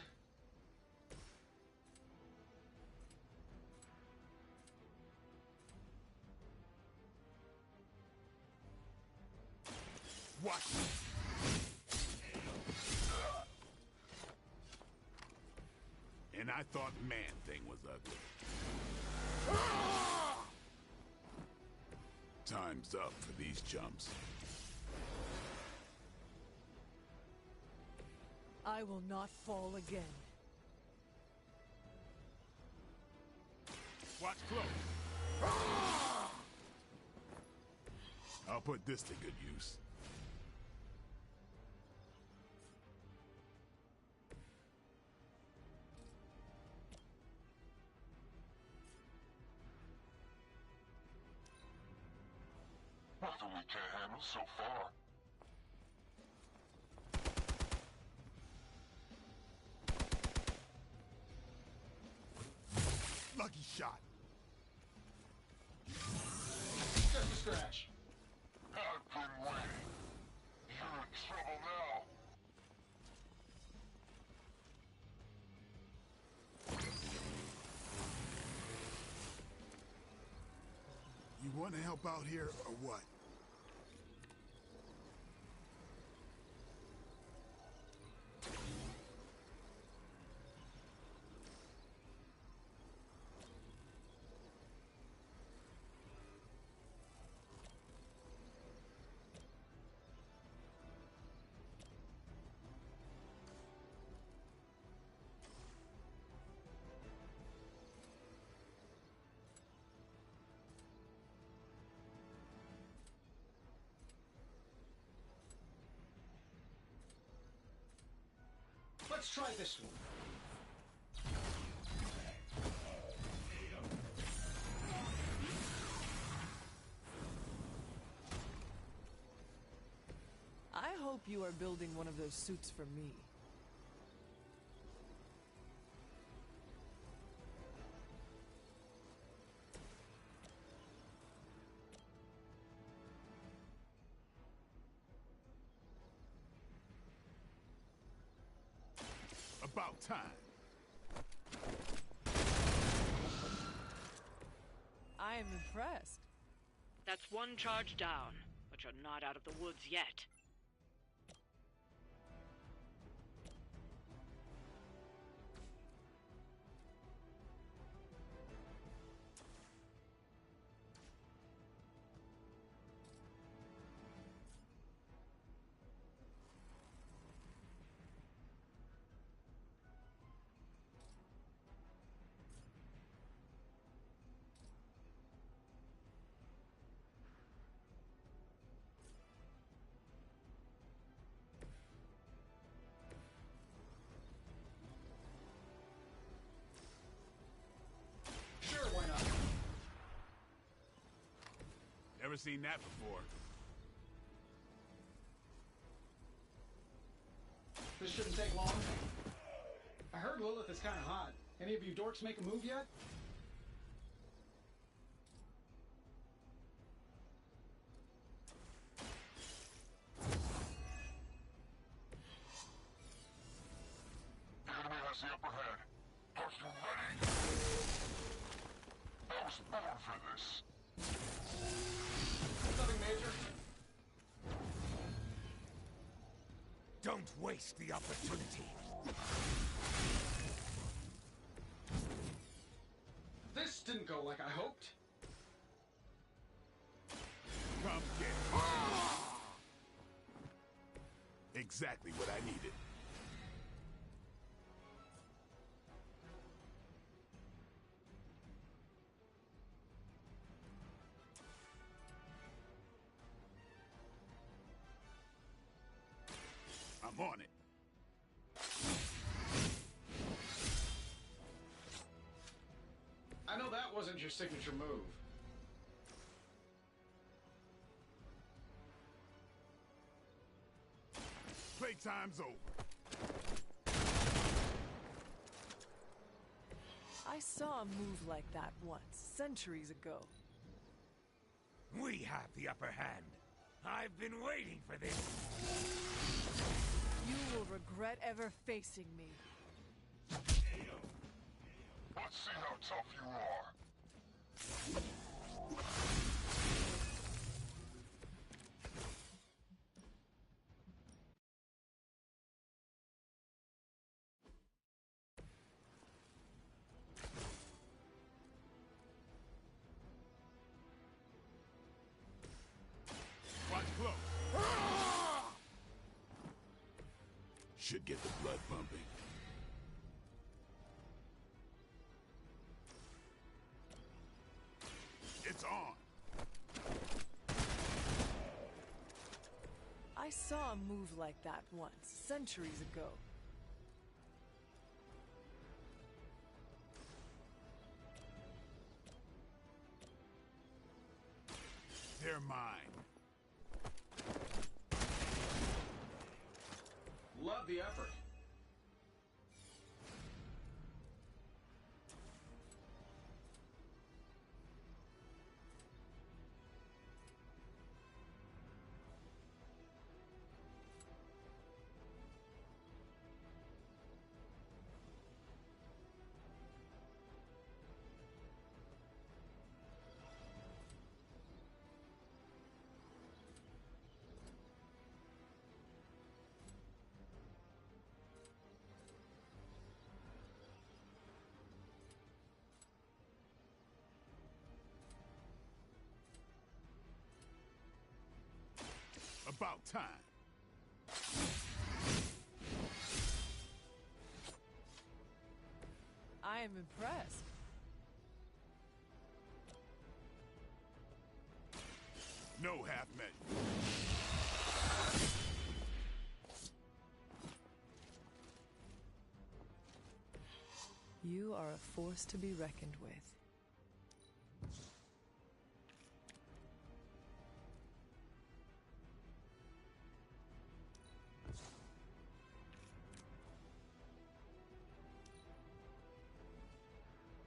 Watch. And I thought Man-Thing was ugly. Time's up for these chumps. I will not fall again. Watch close. I'll put this to good use. Nothing we can't handle so far. Lucky shot. Just a scratch. I've been waiting. You're in trouble now. You want to help out here or what? Let's try this one. I hope you are building one of those suits for me. About time. I am impressed. That's one charge down, but you're not out of the woods yet. Sure, why not? Never seen that before. This shouldn't take long. I heard Lilith is kind of hot. Any of you dorks make a move yet? The enemy has the upper hand. Are you ready? I was born for this. Nothing major. Don't waste the opportunity. This didn't go like I hoped. Come get it. Exactly what I needed. I'm on it. I know that wasn't your signature move. Playtime's over. I saw a move like that once, centuries ago. We have the upper hand. I've been waiting for this. You will regret ever facing me. Let's see how tough you are. Watch close. Should get the blood pumping. It's on. I saw a move like that once, centuries ago. They're mine. Love the effort. About time. I am impressed. No half measure. You are a force to be reckoned with.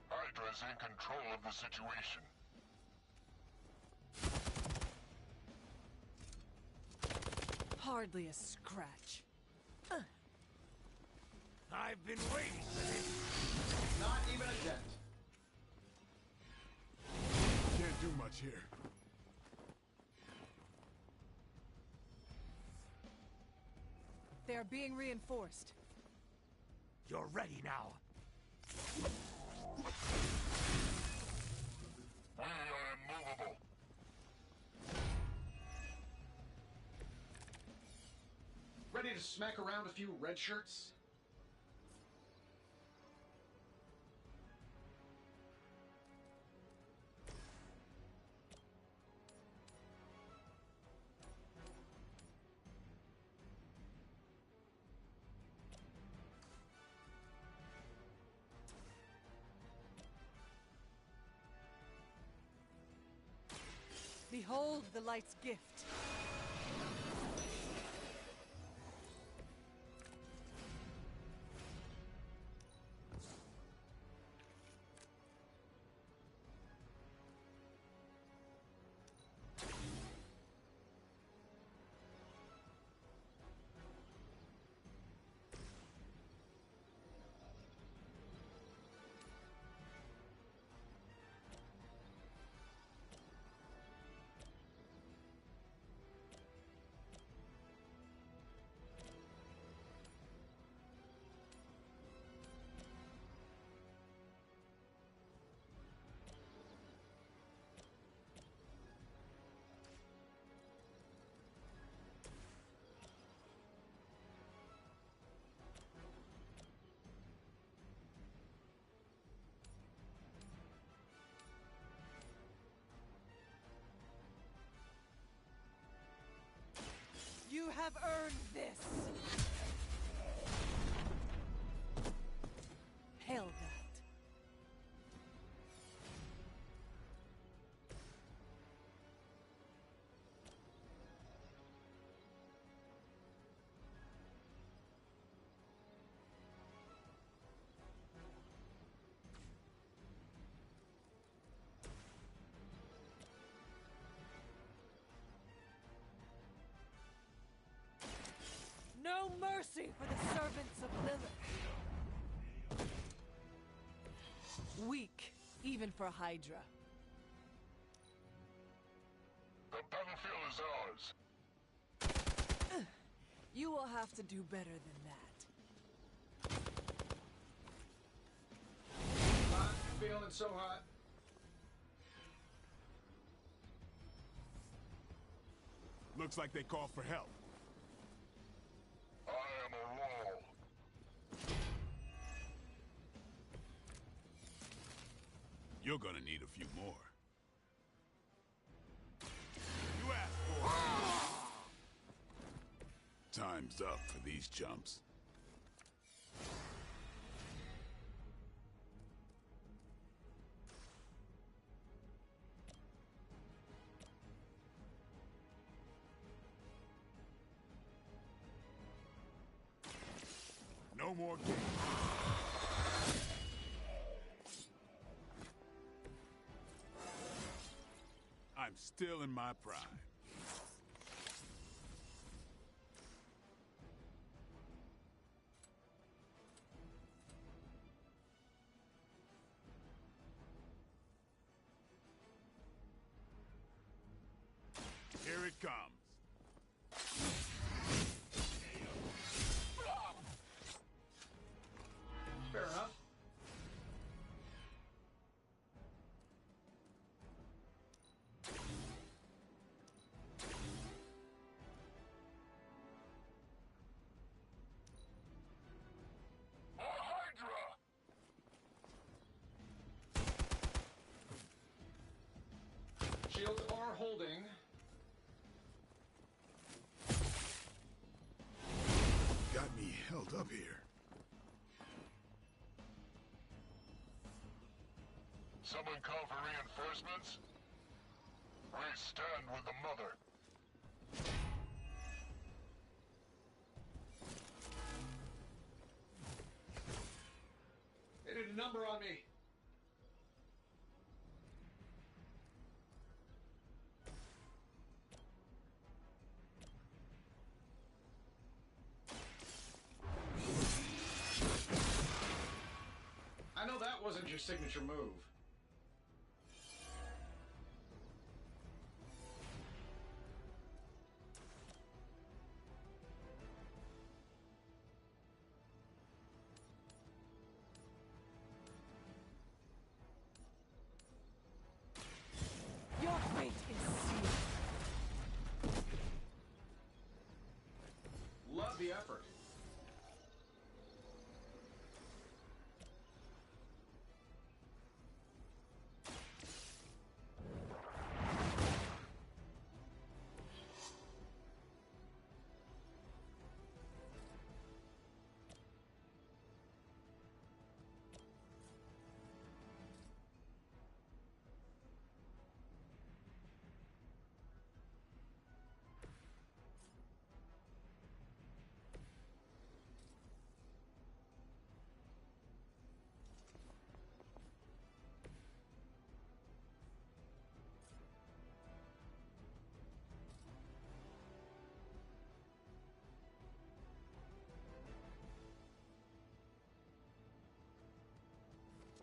Hydra is in control of the situation. Hardly a scratch. I've been waiting for this. Not even a dent. Can't do much here. They are being reinforced. You're ready now. We are immovable. Ready to smack around a few red shirts? Behold the light's gift. You have earned this! Hail that. No mercy for the servants of Lilith. Weak, even for Hydra. The battlefield is ours. You will have to do better than that. Hot, feeling so hot. Looks like they called for help. I am a wall. You're gonna need a few more. You asked for it. Time's up for these chumps. No more games. I'm still in my prime. Here it comes. Fair enough. Shields are holding. Got me held up here. Someone call for reinforcements? We stand with the mother. They did a number on me. wasn't your signature move. Your fate is sealed. Love the effort.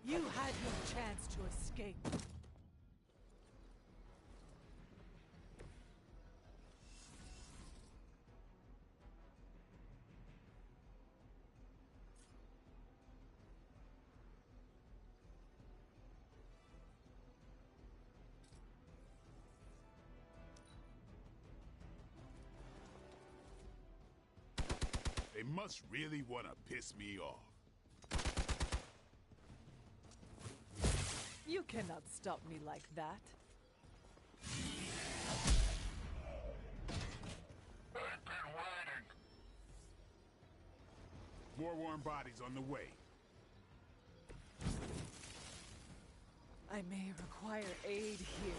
You had your chance to escape. They must really want to piss me off. You cannot stop me like that. I've been waiting. More warm bodies on the way. I may require aid here.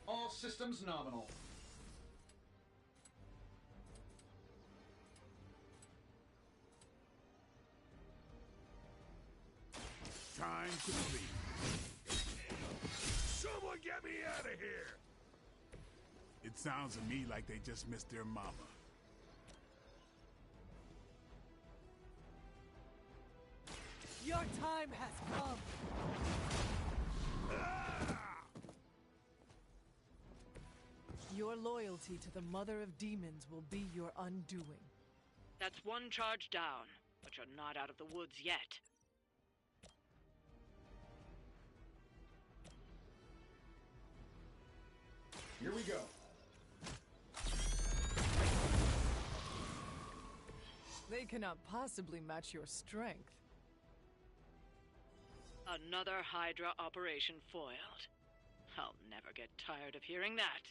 All systems nominal. Time to leave. Someone get me out of here! It sounds to me like they just missed their mama. Your time has come. Your loyalty to the Mother of Demons will be your undoing. That's one charge down, but you're not out of the woods yet. Here we go. They cannot possibly match your strength. Another Hydra operation foiled. I'll never get tired of hearing that.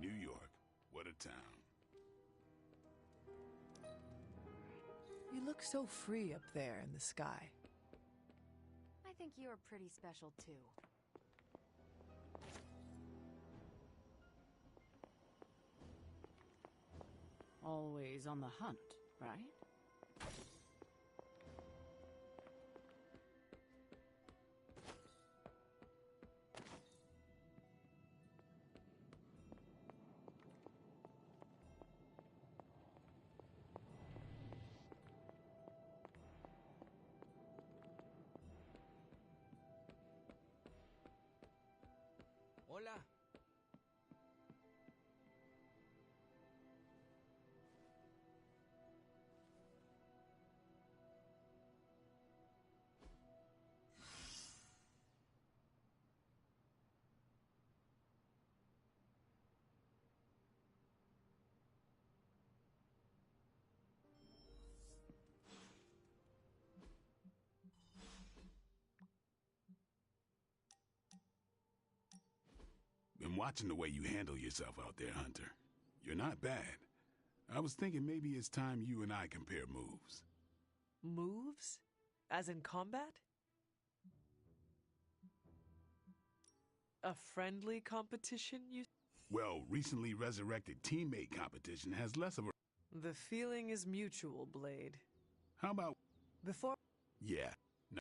New York, what a town. You look so free up there in the sky. I think you're pretty special too. Always on the hunt, right? Hola. Been watching the way you handle yourself out there, Hunter. You're not bad. I was thinking maybe it's time you and I compare moves. Moves? As in combat? A friendly competition, you... Well, recently resurrected teammate competition has less of a... The feeling is mutual, Blade. How about... Before... Yeah. No.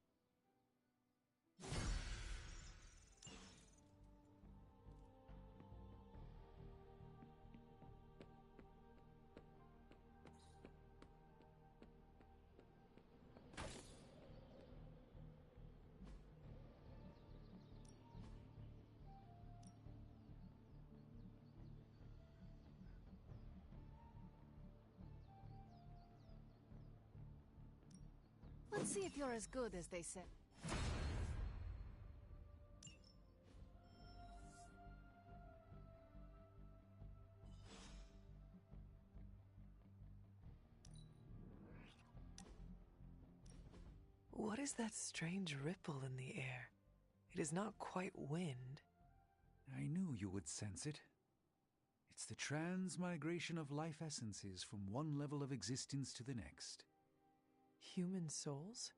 Let's see if you're as good as they said. What is that strange ripple in the air? It is not quite wind. I knew you would sense it. It's the transmigration of life essences from one level of existence to the next. Human souls?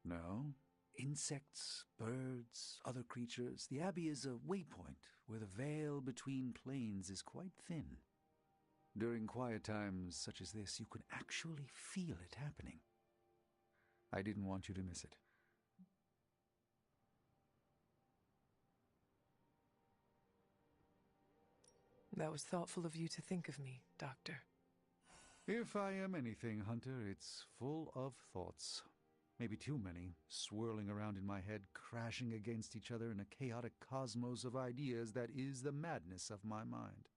No. Insects, birds, other creatures. The Abbey is a waypoint where the veil between planes is quite thin. During quiet times such as this, you can actually feel it happening. I didn't want you to miss it. That was thoughtful of you to think of me, Doctor. If I am anything, Hunter, it's full of thoughts. Maybe too many, swirling around in my head, crashing against each other in a chaotic cosmos of ideas that is the madness of my mind.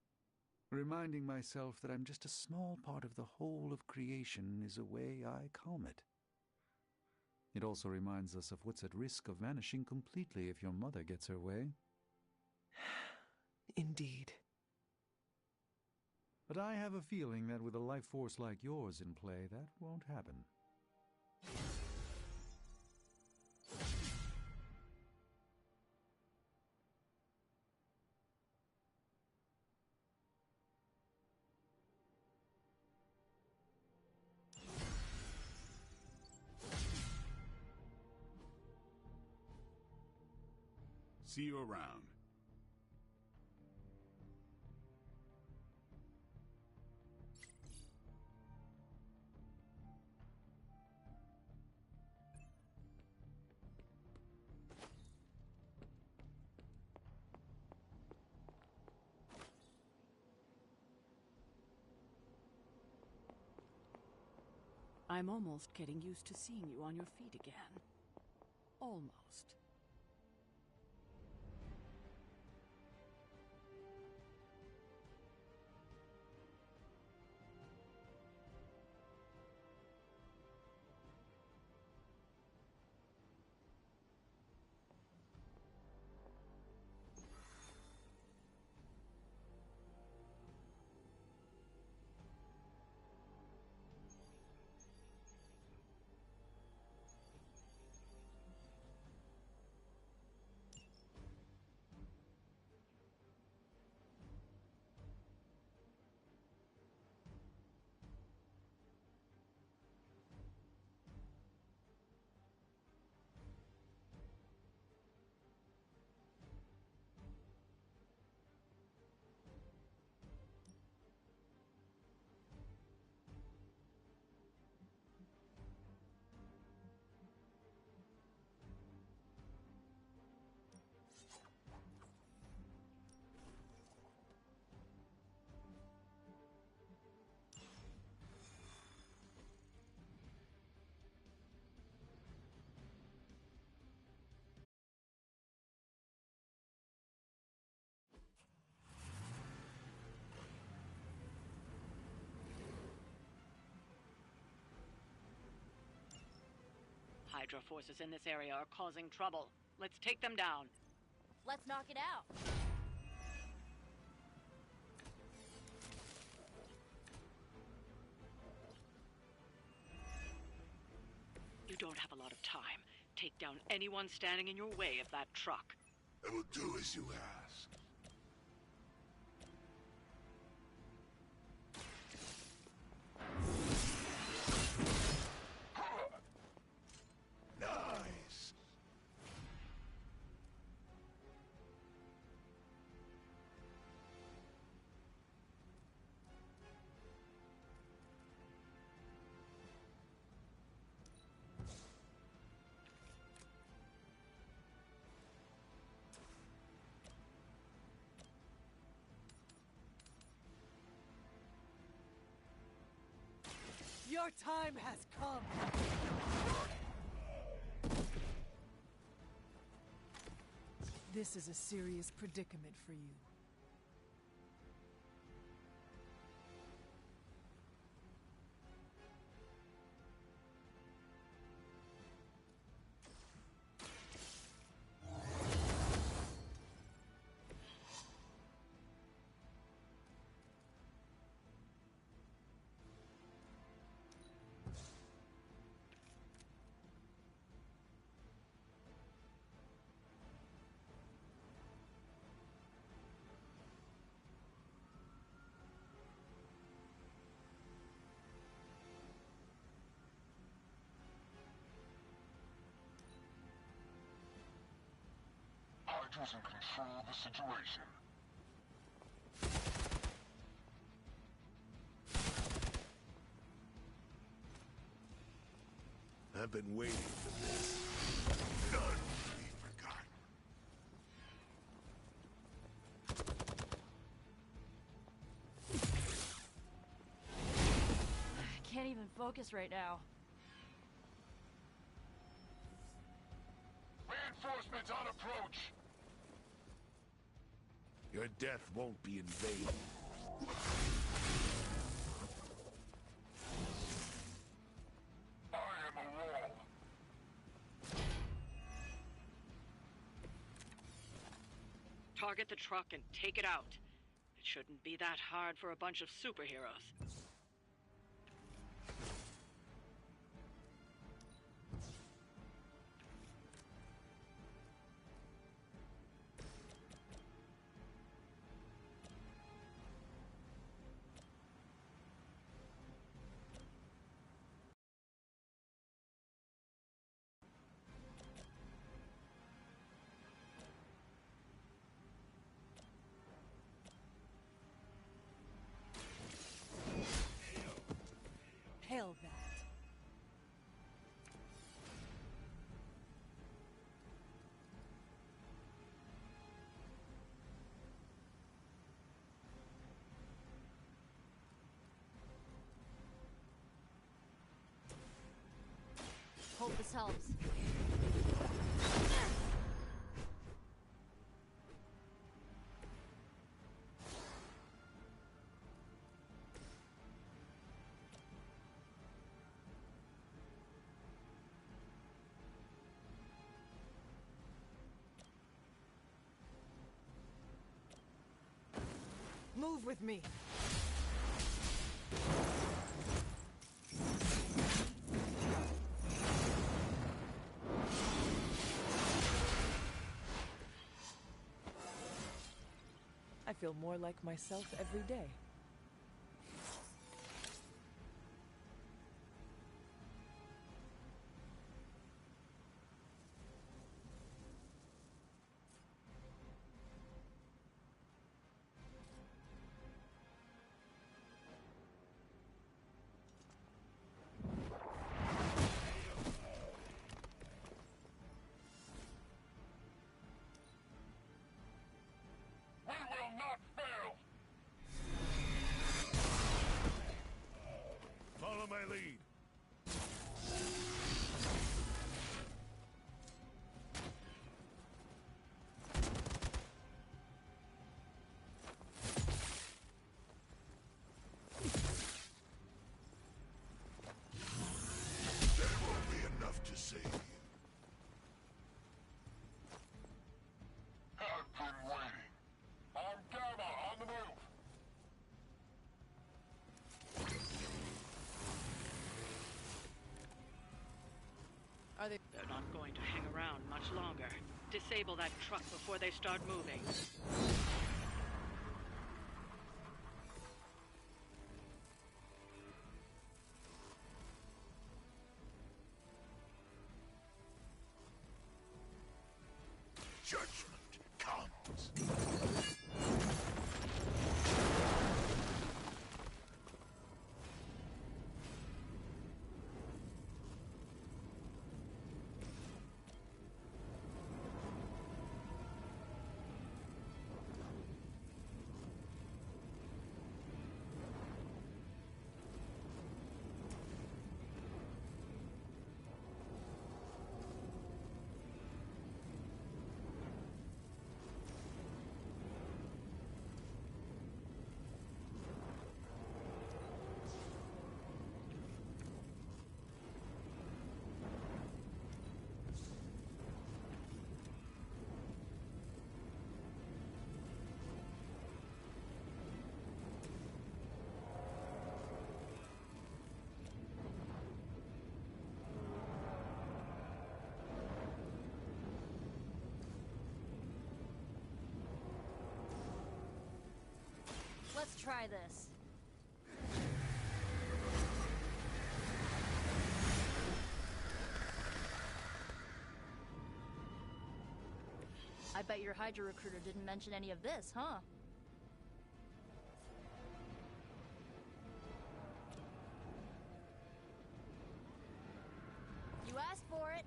Reminding myself that I'm just a small part of the whole of creation is a way I calm it. It also reminds us of what's at risk of vanishing completely if your mother gets her way. Indeed. But I have a feeling that with a life force like yours in play, that won't happen. See you around. I'm almost getting used to seeing you on your feet again. Almost. Hydra forces in this area are causing trouble. Let's take them down. Let's knock it out. You don't have a lot of time. Take down anyone standing in your way of that truck. I will do as you ask. Nice! Your time has come! This is a serious predicament for you. Hydra's in control of the situation. I've been waiting for this. None will be forgotten. I can't even focus right now. Reinforcements on approach. Your death won't be in vain. I am a wall. Target the truck and take it out. It shouldn't be that hard for a bunch of superheroes. Hell that. Hope this helps. Move with me. I feel more like myself every day. We will not fail. Follow my lead. There won't be enough to save you. They're not going to hang around much longer. Disable that truck before they start moving. Judgment comes. Let's try this. I bet your Hydra recruiter didn't mention any of this, huh? You asked for it.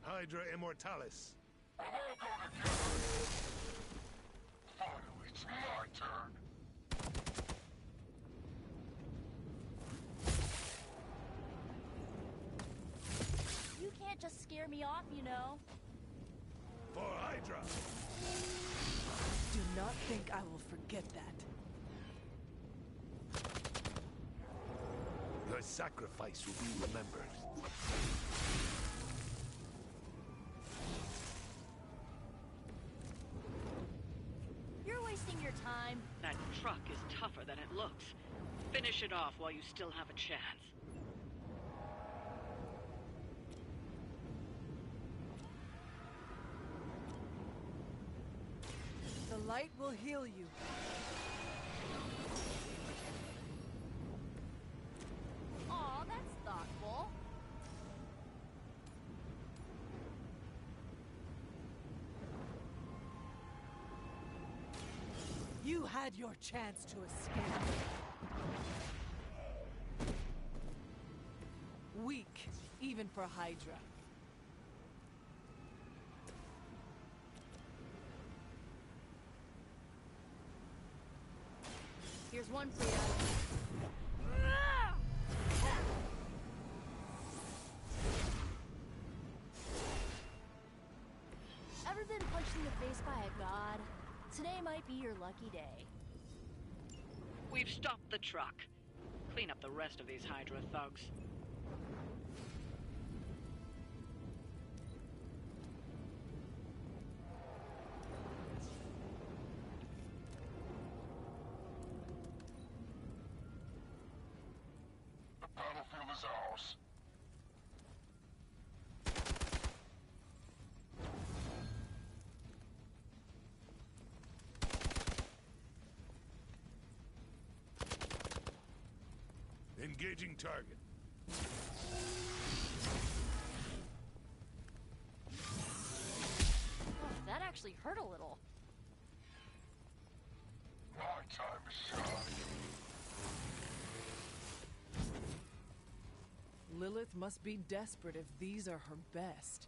Hydra Immortalis. We'll all go together. Finally, it's my turn. You can't just scare me off, you know. For Hydra. Do not think I will forget that. Your sacrifice will be remembered. You're wasting your time. That truck is tougher than it looks. Finish it off while you still have a chance. The light will heal you. Aw, that's thoughtful. You had your chance to escape. Weak, even for Hydra. Here's one for you. Ever been punched in the face by a god? Today might be your lucky day. We've stopped the truck. Clean up the rest of these Hydra thugs. The battlefield is ours. Engaging target. Oh, that actually hurt a little. My time to shine. Lilith must be desperate if these are her best.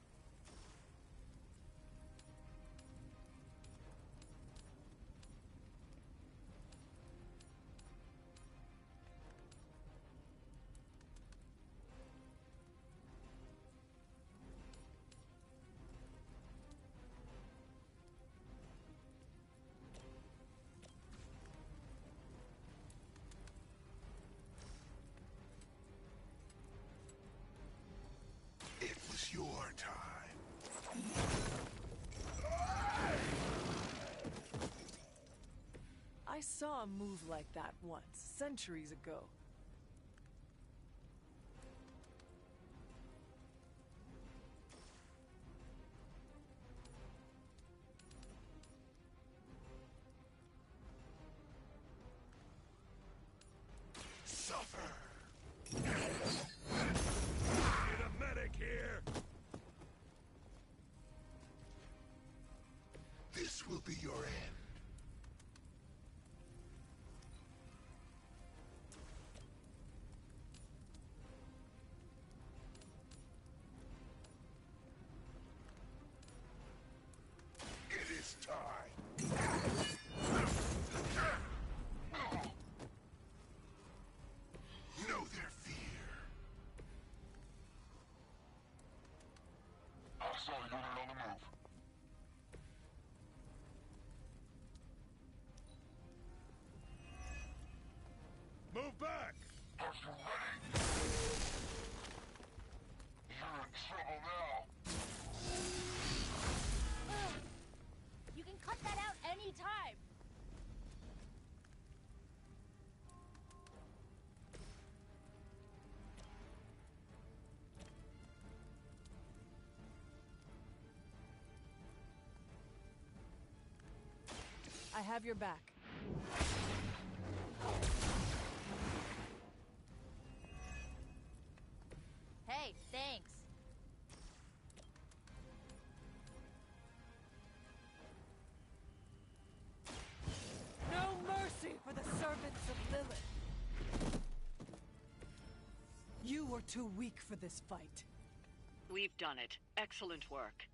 I saw a move like that once, centuries ago. Suffer! Need a medic here! This will be your end. It is time. Know their fear. Hostile unit on the move. Move back! Are you ready? You're in trouble now. You can cut that out anytime! I have your back. Hey, thanks. No mercy for the servants of Lilith. You were too weak for this fight. We've done it. Excellent work.